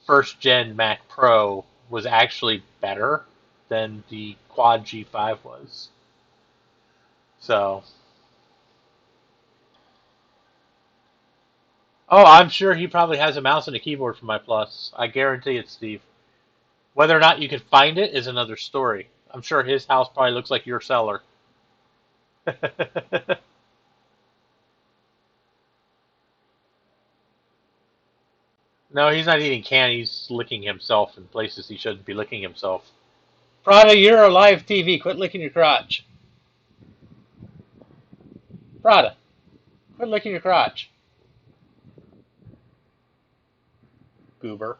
first gen Mac Pro was actually better than the Quad G5 was. So, oh, I'm sure he probably has a mouse and a keyboard for my Plus. I guarantee it, Steve. Whether or not you can find it is another story. I'm sure his house probably looks like your cellar. No, he's not eating candy. He's licking himself in places he shouldn't be licking himself. Prada, you're a live TV. Quit licking your crotch. Prada, quit licking your crotch. Goober.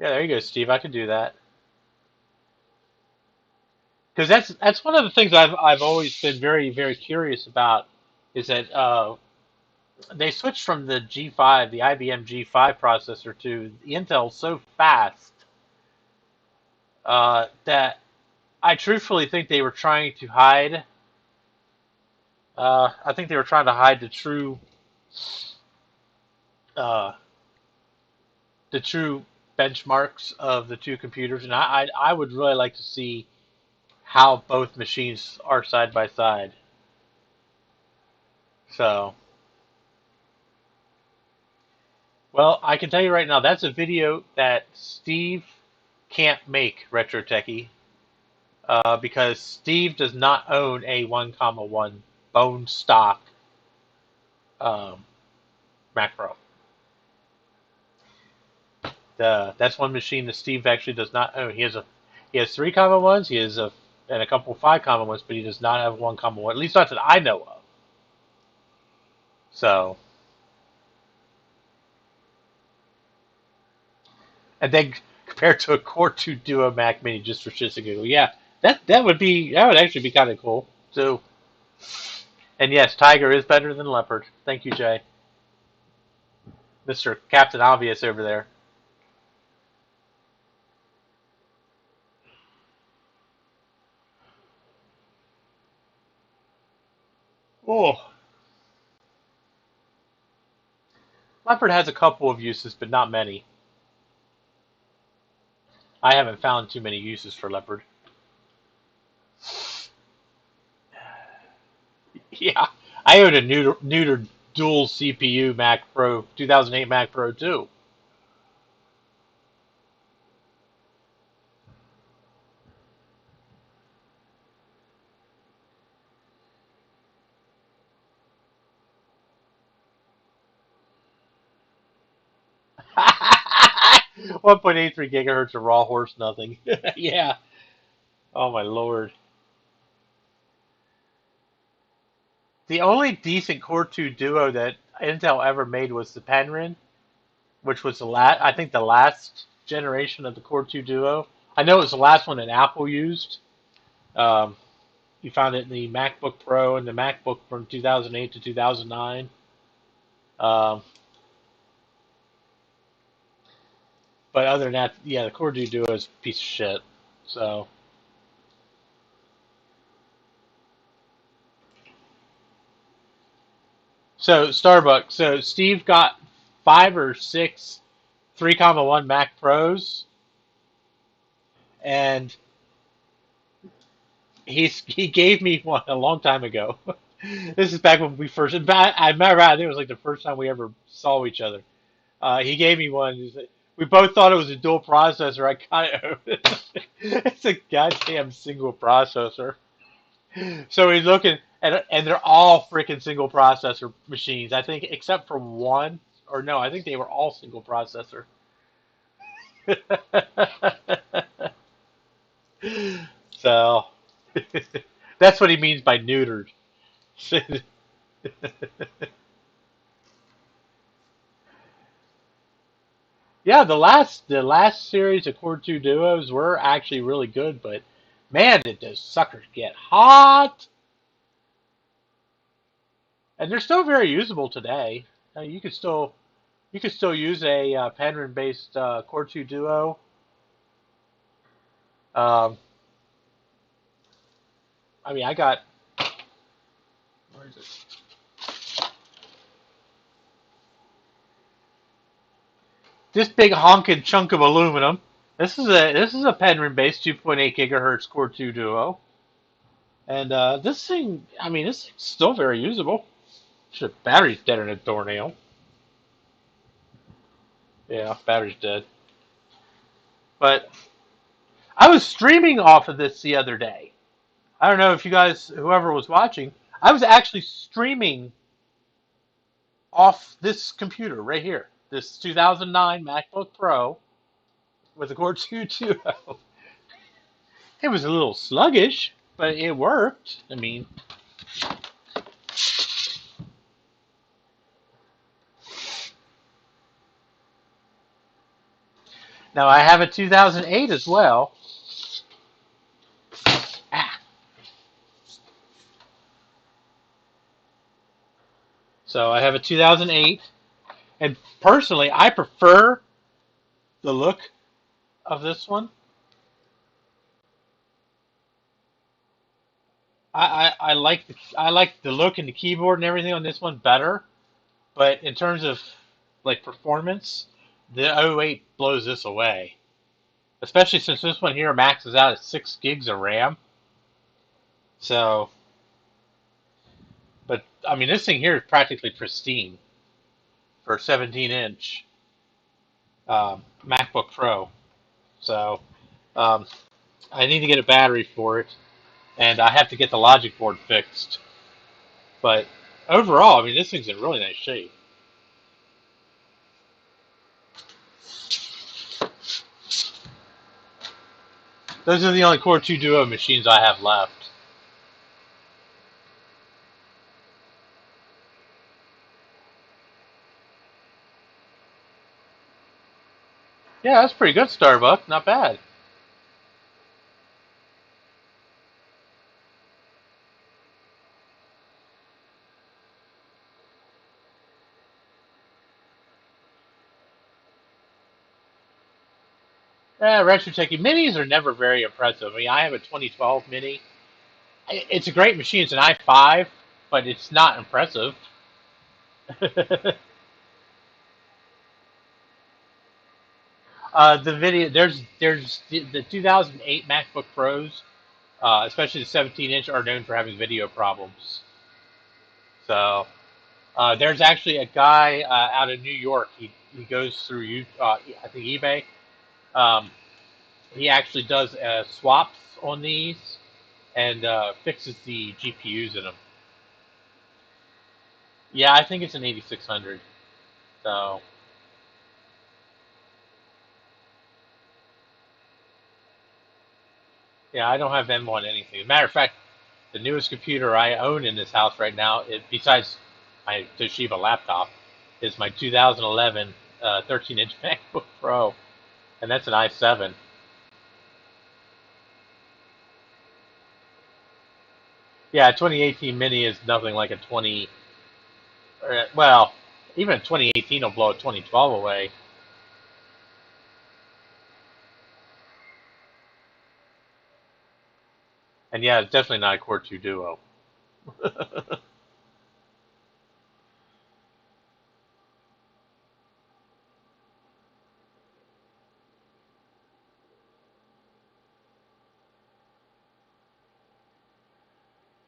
Yeah, there you go, Steve. I can do that. Because that's one of the things I've always been very curious about is that they switched from the G5, the IBM G5 processor to the Intel so fast that I truthfully think they were trying to hide. I think they were trying to hide uh, the true benchmarks of the two computers, and I would really like to see how both machines are side by side. So, well, I can tell you right now, that's a video that Steve can't make, Retro Techie, because Steve does not own a 1, 1 bone stock um, Mac Pro. That's one machine that Steve actually does not own. He has 3, 1s, he has and a couple 5, 1s, but he does not have 1, 1. At least not that I know of. So, and then compared to a Core 2 Duo Mac Mini, just for shits and giggles, yeah, that would actually be kind of cool. So, and yes, Tiger is better than Leopard. Thank you, Jay, Mr. Captain Obvious over there. Oh, Leopard has a couple of uses, but not many. I haven't found too many uses for Leopard. Yeah, I own a neutered dual CPU Mac Pro 2008 Mac Pro too. One 1.83 gigahertz of raw horse nothing. Yeah. Oh my lord. The only decent Core 2 Duo that Intel ever made was the Penryn, which was I think the last generation of the Core 2 Duo. I know it was the last one that Apple used. Um, you found it in the MacBook Pro and the MacBook from 2008 to 2009. Um, but other than that, yeah, the Core 2 Duo is a piece of shit. So, Starbucks. So Steve got 5 or 6 3, 1 Mac Pros, and he gave me one a long time ago. This is back when we first. I remember. I think it was like the first time we ever saw each other. He gave me one. We both thought it was a dual processor. I kind of. It's a goddamn single processor. So he's looking, and they're all freaking single processor machines. I think except for one, or no, I think they were all single processor. So that's what he means by neutered. Yeah, the last series of Core 2 Duos were actually really good, but man, did those suckers get hot! And they're still very usable today. You could still use a Penryn based Core 2 Duo. Um, I mean, I got where is it? This big honking chunk of aluminum. This is a Penryn based 2.8 gigahertz Core 2 Duo, and this thing, I mean, this thing's still very usable. Shit, battery's dead in a doornail. Yeah, battery's dead. But I was streaming off of this the other day. I don't know if you guys, whoever was watching, I was actually streaming off this computer right here, this 2009 MacBook Pro with a Core 2 Duo. It was a little sluggish, but it worked. I mean, Now I have a 2008 as well. Ah. So I have a 2008, and personally, I prefer the look of this one. I like the look and the keyboard and everything on this one better. But in terms of like performance, the '08 blows this away. Especially since this one here maxes out at 6 gigs of RAM. So, but I mean, this thing here is practically pristine for a 17-inch MacBook Pro. So, um, I need to get a battery for it, and I have to get the logic board fixed. But overall, I mean, this thing's in really nice shape. Those are the only Core 2 Duo machines I have left. Yeah, that's pretty good, Starbucks. Not bad. Yeah, retro techie minis are never very impressive. I mean, I have a 2012 mini. It's a great machine. It's an i5, but it's not impressive. The video there's the 2008 MacBook Pros, especially the 17-inch, are known for having video problems. So there's actually a guy out of New York. He goes through I think eBay. Um, he actually does swaps on these and fixes the GPUs in them. Yeah, I think it's an 8600. So yeah, I don't have them on anything. As a matter of fact, the newest computer I own in this house right now, besides my Toshiba laptop, is my 2011 13-inch MacBook Pro, and that's an i7. Yeah, a 2018 Mini is nothing like a 20. Well, even a 2018 will blow a 2012 away. And yeah, it's definitely not a Core 2 Duo.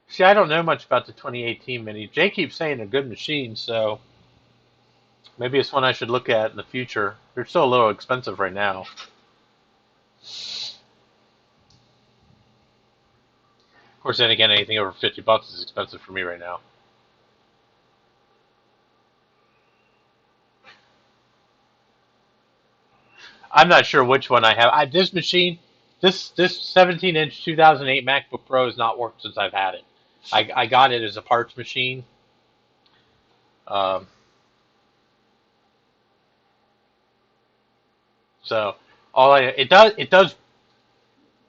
See, I don't know much about the 2018 Mini. Jay keeps saying a good machine, so maybe it's one I should look at in the future. They're still a little expensive right now. Of course, then again, anything over $50 is expensive for me right now. I'm not sure which one I have. This machine, this 17-inch 2008 MacBook Pro has not worked since I've had it. I got it as a parts machine. Um, so it does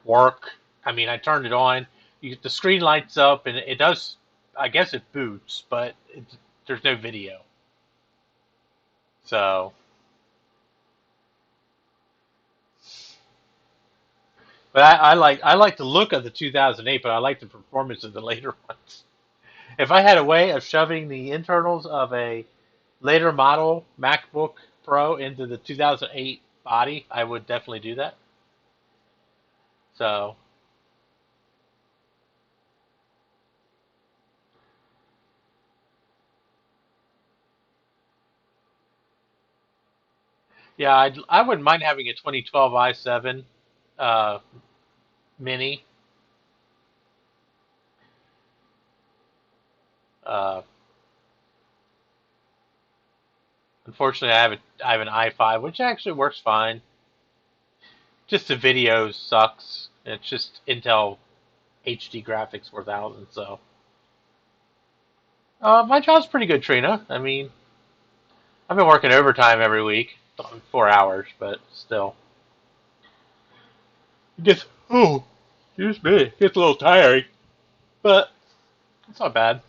work. I mean, I turned it on. The screen lights up, and it does. I guess it boots, but there's no video. So, but I like the look of the 2008, but I like the performance of the later ones. If I had a way of shoving the internals of a later model MacBook Pro into the 2008 body, I would definitely do that. So, yeah, I wouldn't mind having a 2012 i7 uh, mini. Uh, Unfortunately, I have an i5, which actually works fine. Just the video sucks. It's just Intel HD graphics 4000. So, my job's pretty good, Trina. I mean, I've been working overtime every week, 4 hours, but still. It gets, oh, excuse me, it gets a little tiring, but it's not bad.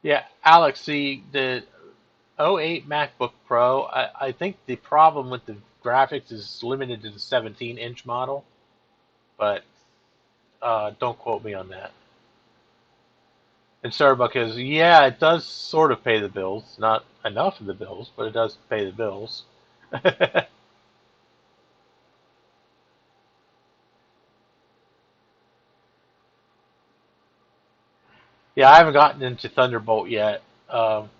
Yeah, Alex, the '08 MacBook Pro, I think the problem with the graphics is limited to the 17-inch model, but don't quote me on that. And Starbucks is, yeah, it does sort of pay the bills. Not enough of the bills, but it does pay the bills. Yeah, I haven't gotten into Thunderbolt yet. Um,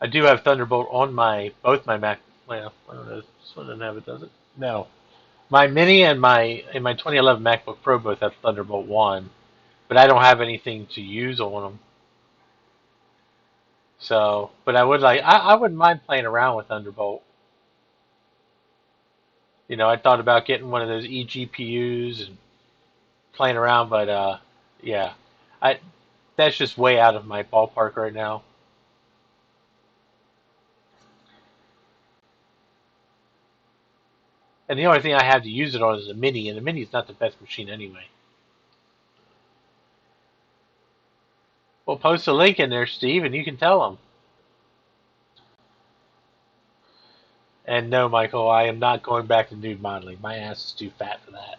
I do have Thunderbolt on my both my Mac. Well, I don't know. This one doesn't have it, does it? No. My Mini and my 2011 MacBook Pro both have Thunderbolt one, but I don't have anything to use on them. So, but I wouldn't mind playing around with Thunderbolt. I thought about getting one of those eGPUs and playing around, but yeah, I that's just way out of my ballpark right now. And the only thing I have to use it on is a Mini, and the Mini is not the best machine anyway. Well, post a link in there, Steve, and you can tell them. And no, Michael, I am not going back to nude modeling. My ass is too fat for that.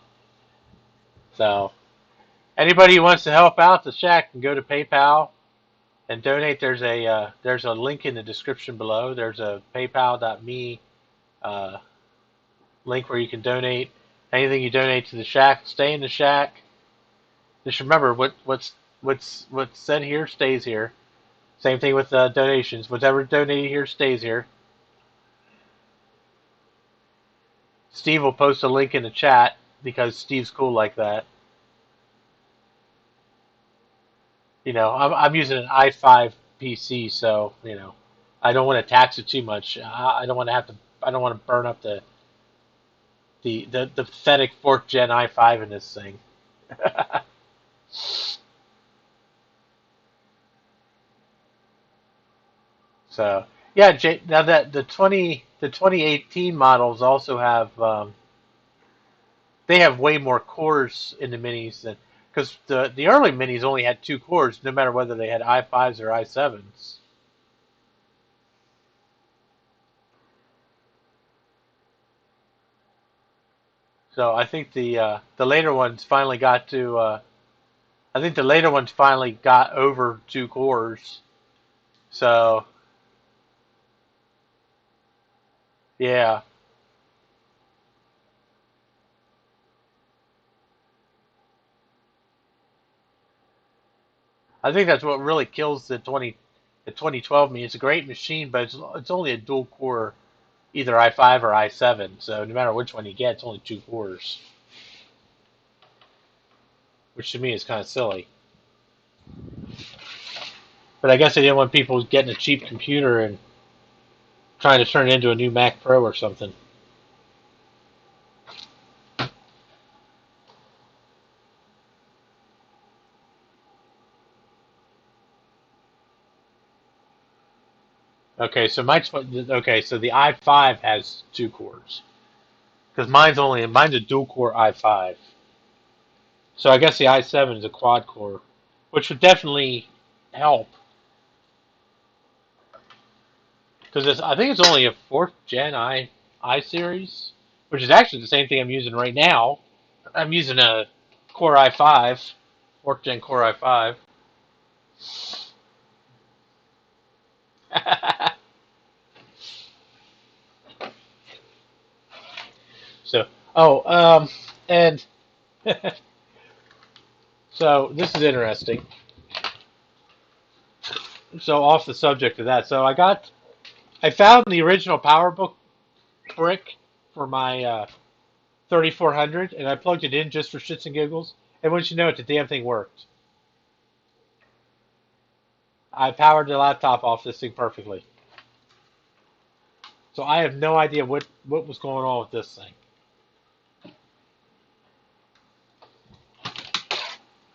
So, anybody who wants to help out the Shack can go to PayPal and donate. There's a link in the description below. There's a PayPal.me uh, link where you can donate. Anything you donate to the Shack, stay in the Shack. Just remember what's said here stays here. Same thing with donations. Whatever donated here stays here. Steve will post a link in the chat because Steve's cool like that. I'm using an i5 PC, so I don't want to tax it too much. I don't want to have to. I don't want to burn up the pathetic fourth gen i5 in this thing. So yeah, now that the 2018 models also have they have way more cores in the minis than because the early minis only had two cores, no matter whether they had i5s or i7s. So I think the later ones finally got to. I think the later ones finally got over two cores. So yeah, I think that's what really kills the 2012 mini. It's a great machine, but it's only a dual core, either i5 or i7. So no matter which one you get, it's only two cores, which to me is kind of silly. But I guess they didn't want people getting a cheap computer and trying to turn it into a new Mac Pro or something. Okay, so the i5 has two cores because mine's a dual core i5. So I guess the i7 is a quad core, which would definitely help because I think it's only a fourth gen i series, which is actually the same thing I'm using right now. I'm using a Core i5, fourth gen Core i5. So, oh, and so this is interesting. So off the subject of that, I found the original PowerBook brick for my 3400, and I plugged it in just for shits and giggles. And once you know it, the damn thing worked. I powered the laptop off this thing perfectly. So I have no idea what was going on with this thing.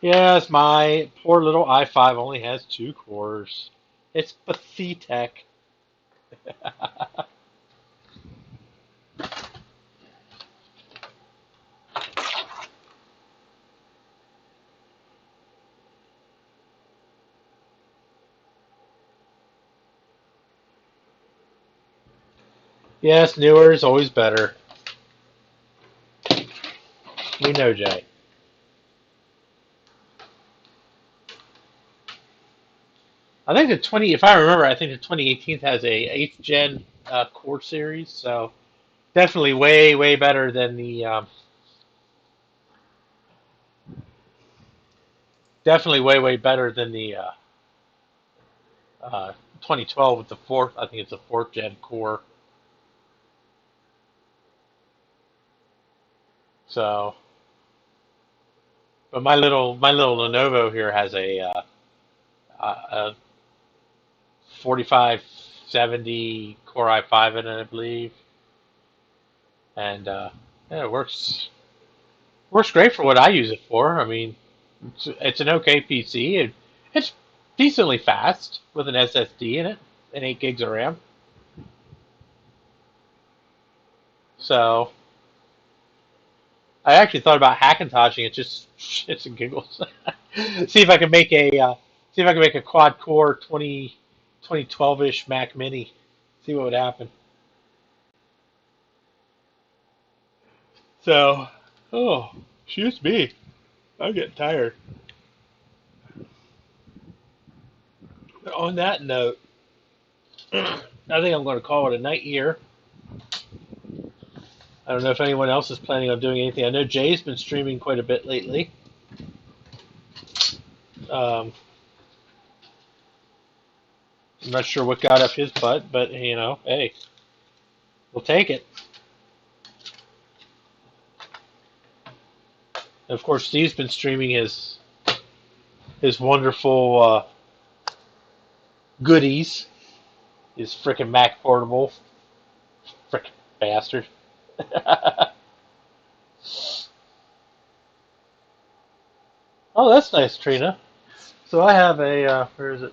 Yes, my poor little i5 only has 2 cores. It's pathetic. Yes, newer is always better. We know, Jay. I think the 20, if I remember, I think the 2018 has a 8th gen core series, so definitely way, way better than the definitely way, way better than the 2012 with the fourth. I think it's a 4th gen core. So, but my little Lenovo here has a 4570 Core i5 in it, I believe, and yeah, it works great for what I use it for. I mean, it's an okay PC. It's decently fast with an SSD in it and 8 gigs of RAM. So I actually thought about Hackintoshing it just shits and giggles. see if I can make a see if I can make a quad core 2012-ish Mac Mini. See what would happen. So, oh, excuse me. I'm getting tired. On that note, I think I'm going to call it a night here. I don't know if anyone else is planning on doing anything. I know Jay's been streaming quite a bit lately. Um, I'm not sure what got up his butt, but hey, we'll take it. And of course, Steve's been streaming his wonderful goodies, his frickin' Mac Portable, frickin' bastard. Oh, that's nice, Trina. So I have a where is it?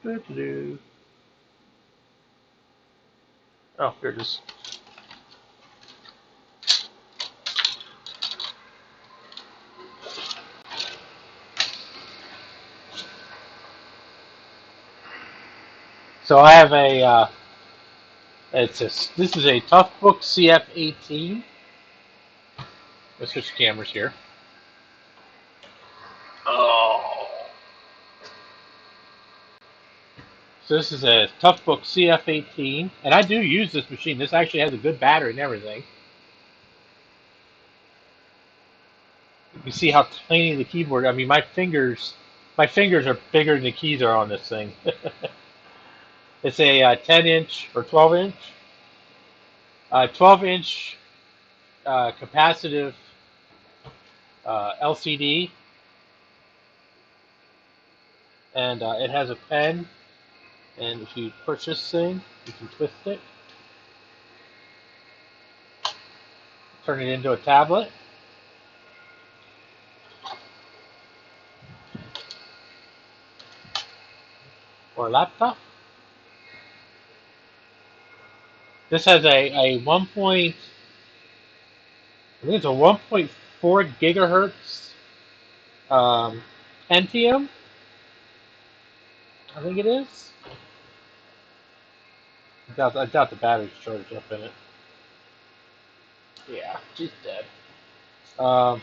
Doo-doo-doo. Oh, here it is. So I have a this is a Toughbook CF18. Let's switch cameras here. Oh. So this is a Toughbook CF18, and I do use this machine. This actually has a good battery and everything. You see how tiny the keyboard. I mean, my fingers are bigger than the keys are on this thing. It's a 10-inch or 12-inch, 12-inch capacitive LCD, and it has a pen. And if you push this thing, you can twist it, turn it into a tablet or a laptop. This has a 1. I think it's a 1.4 gigahertz Pentium. I think it is. I doubt the battery's charged up in it. Yeah, she's dead. Um,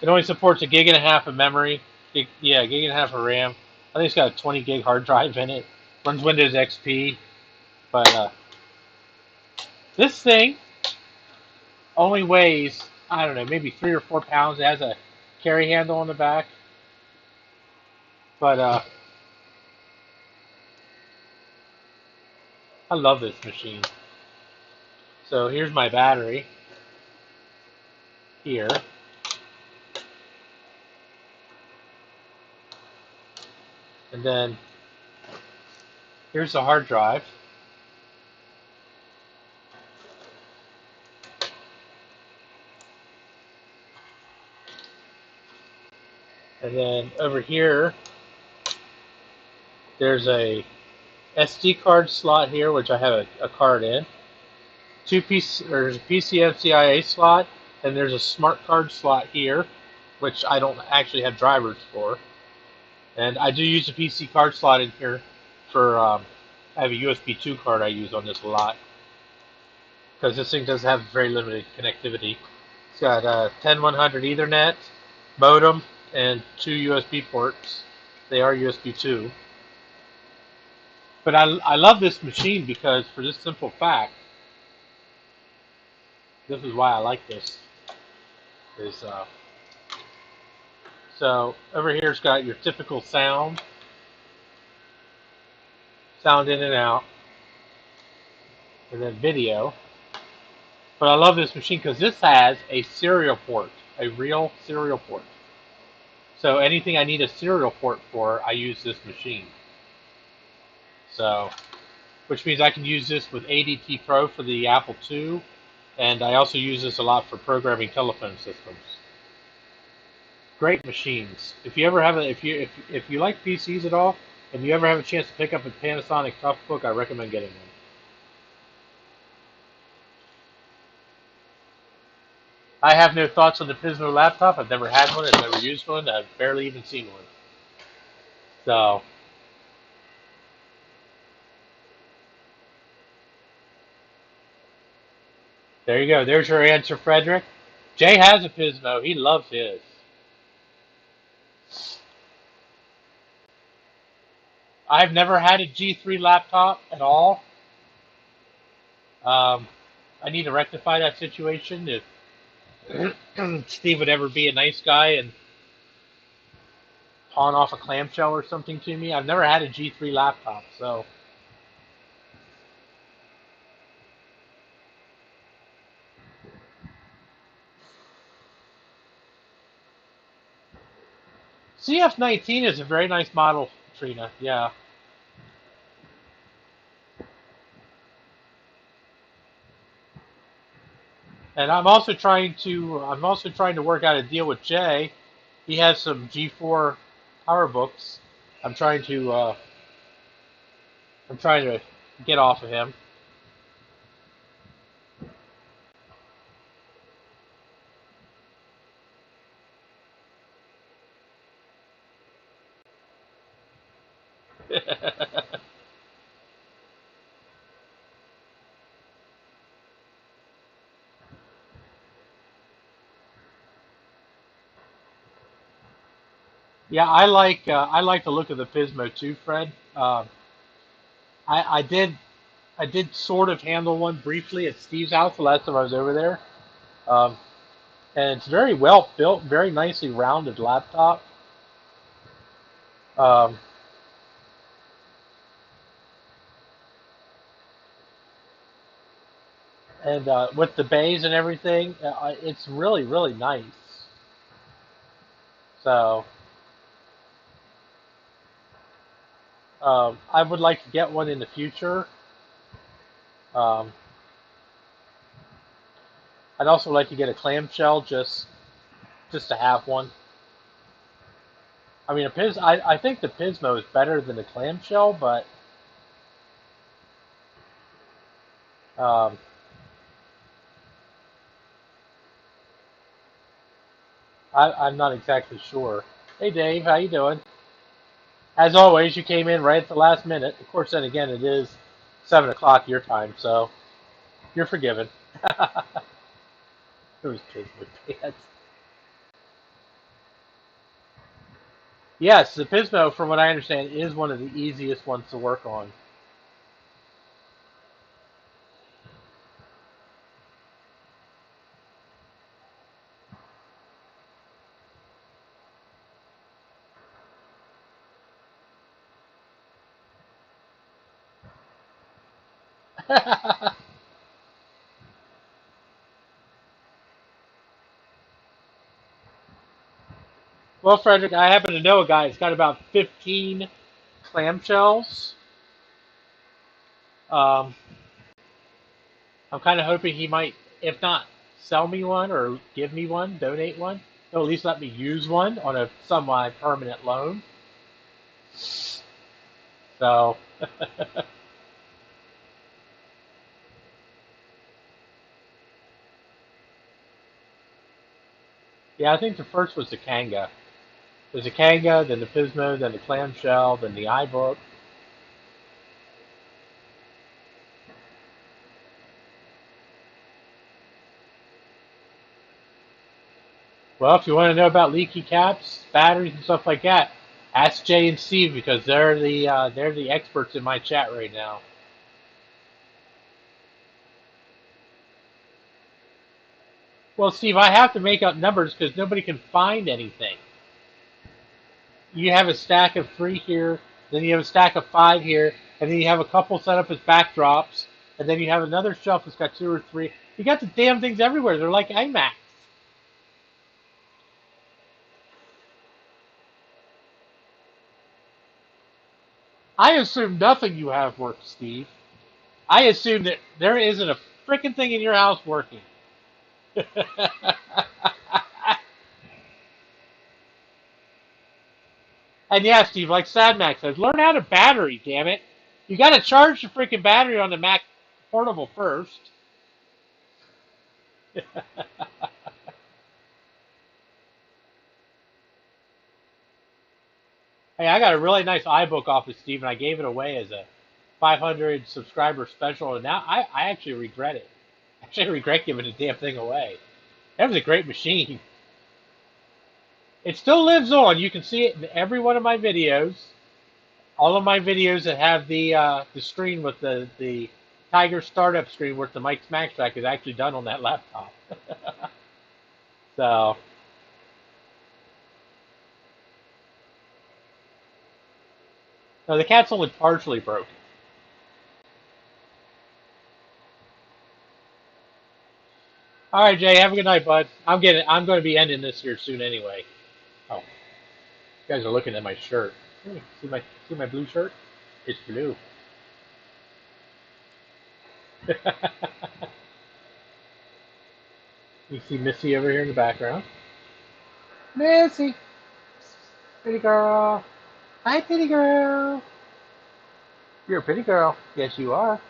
it only supports a gig and a half of memory. Yeah, gig and a half of RAM. I think it's got a 20 gig hard drive in it. Runs Windows XP. But this thing only weighs, I don't know, maybe 3 or 4 pounds. It has a carry handle on the back. But I love this machine. So here's my battery here. And then here's the hard drive. And then over here, there's a SD card slot here, which I have a card in. There's a PCMCIA slot, and there's a smart card slot here, which I don't actually have drivers for. And I do use a PC card slot in here for, I have a USB 2 card I use on this a lot, because this thing does have very limited connectivity. It's got 10100 Ethernet, modem, and 2 USB ports. They are USB 2. But I love this machine because, for this simple fact, this is why I like this. Is So over here it's got your typical sound in and out, and then video. But I love this machine because this has a serial port, a real serial port. So anything I need a serial port for, I use this machine. So, which means I can use this with ADT Pro for the Apple II, and I also use this a lot for programming telephone systems. Great machines. If you ever have if you like PCs at all, and you ever have a chance to pick up a Panasonic Toughbook, I recommend getting one. I have no thoughts on the Pismo laptop. I've never had one. I've never used one. I've barely even seen one. So there you go. There's your answer, Frederick. Jay has a Pismo. He loves his. I've never had a G3 laptop at all. Um, I need to rectify that situation. If Steve would ever be a nice guy and pawn off a clamshell or something to me, I've never had a G3 laptop. So CF19 is a very nice model, Trina. Yeah. And I'm also trying to work out a deal with Jay. He has some G4 PowerBooks. I'm trying to uh, I'm trying to get off of him. Yeah, I like the look of the Pismo too, Fred. I did sort of handle one briefly at Steve's house the last time I was over there. Um, and it's very well built, very nicely rounded laptop. Um, and with the bays and everything, it's really really nice. So I would like to get one in the future. Um, I'd also like to get a clamshell just to have one. I mean, I think the Pismo is better than the clamshell, but um, I'm not exactly sure. Hey Dave, how you doing? As always, you came in right at the last minute. Of course, then again, it is 7 o'clock your time, so you're forgiven. Those Pismo pants. Yes, the Pismo, from what I understand, is one of the easiest ones to work on. Well, Frederick, I happen to know a guy that's got about 15 clamshells. Um, I'm kind of hoping he might, if not sell me one or give me one, donate one. They'll at least let me use one on a semi-permanent loan. So, yeah, I think the first was the Kanga. There's the Kanga, then the Pismo, then the clamshell, then the iBook. Well, if you want to know about leaky caps, batteries, and stuff like that, ask Jay and Steve because they're the experts in my chat right now. Well, Steve, I have to make up numbers because nobody can find anything. You have a stack of 3 here, then you have a stack of 5 here, and then you have a couple set up as backdrops, and then you have another shelf that's got 2 or 3. You got the damn things everywhere. They're like iMacs. I assume nothing you have works, Steve. I assume that there isn't a freaking thing in your house working. And yeah, Steve, like Sad Mac says, learn how to battery, damn it. You got to charge the freaking battery on the Mac Portable first. Hey, I got a really nice iBook off of Steve, and I gave it away as a 500 subscriber special, and now I actually regret it. Actually, I regret giving the damn thing away. That was a great machine. It still lives on. You can see it in every one of my videos. All of my videos that have the screen with the Tiger startup screen with the Mike's Max Track is actually done on that laptop. So, no, the cat's only partially broken. All right, Jay, have a good night, bud. I'm going to be ending this here soon anyway. Oh, you guys are looking at my shirt. Hey, see my blue shirt? It's blue. You see Missy over here in the background. Missy, pretty girl. Hi, pretty girl. You're a pretty girl. Yes, you are.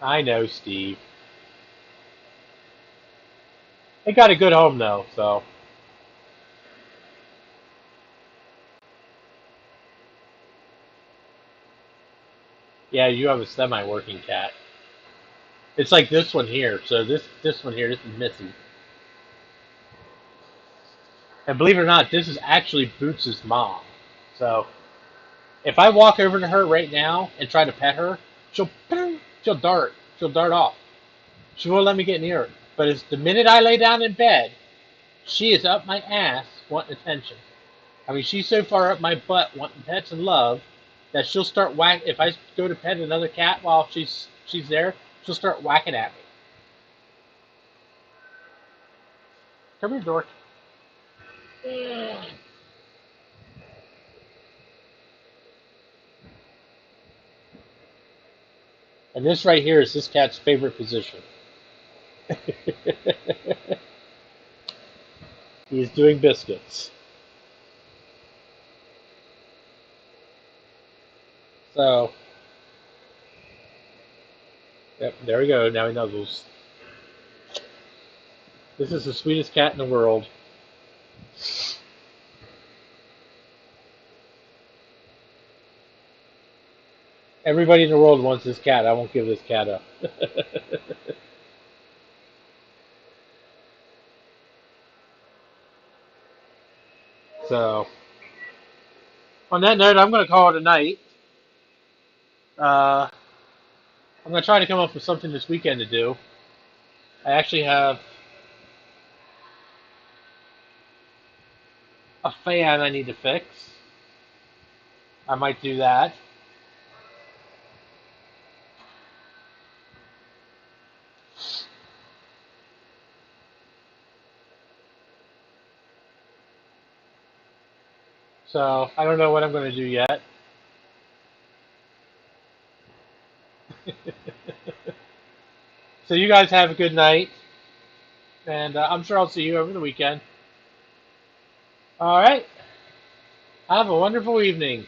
I know, Steve. They got a good home though, so yeah, you have a semi-working cat. It's like this one here. So this one here, this is Missy. And believe it or not, this is actually Boots' mom. So if I walk over to her right now and try to pet her, she'll she'll dart. She'll dart off. She won't let me get near her. But it's the minute I lay down in bed, she is up my ass wanting attention. I mean, she's so far up my butt wanting pets and love that she'll start whack. If I go to pet another cat while she's there, she'll start whacking at me. Come here, dork. And this right here is this cat's favorite position. He's doing biscuits. So, yep, there we go. Now he nuzzles. This is the sweetest cat in the world. Everybody in the world wants this cat. I won't give this cat up. So, on that note, I'm going to call it a night. I'm going to try to come up with something this weekend to do. I actually have a fan I need to fix. I might do that. So, I don't know what I'm going to do yet. So you guys have a good night, and I'm sure I'll see you over the weekend. All right. Have a wonderful evening.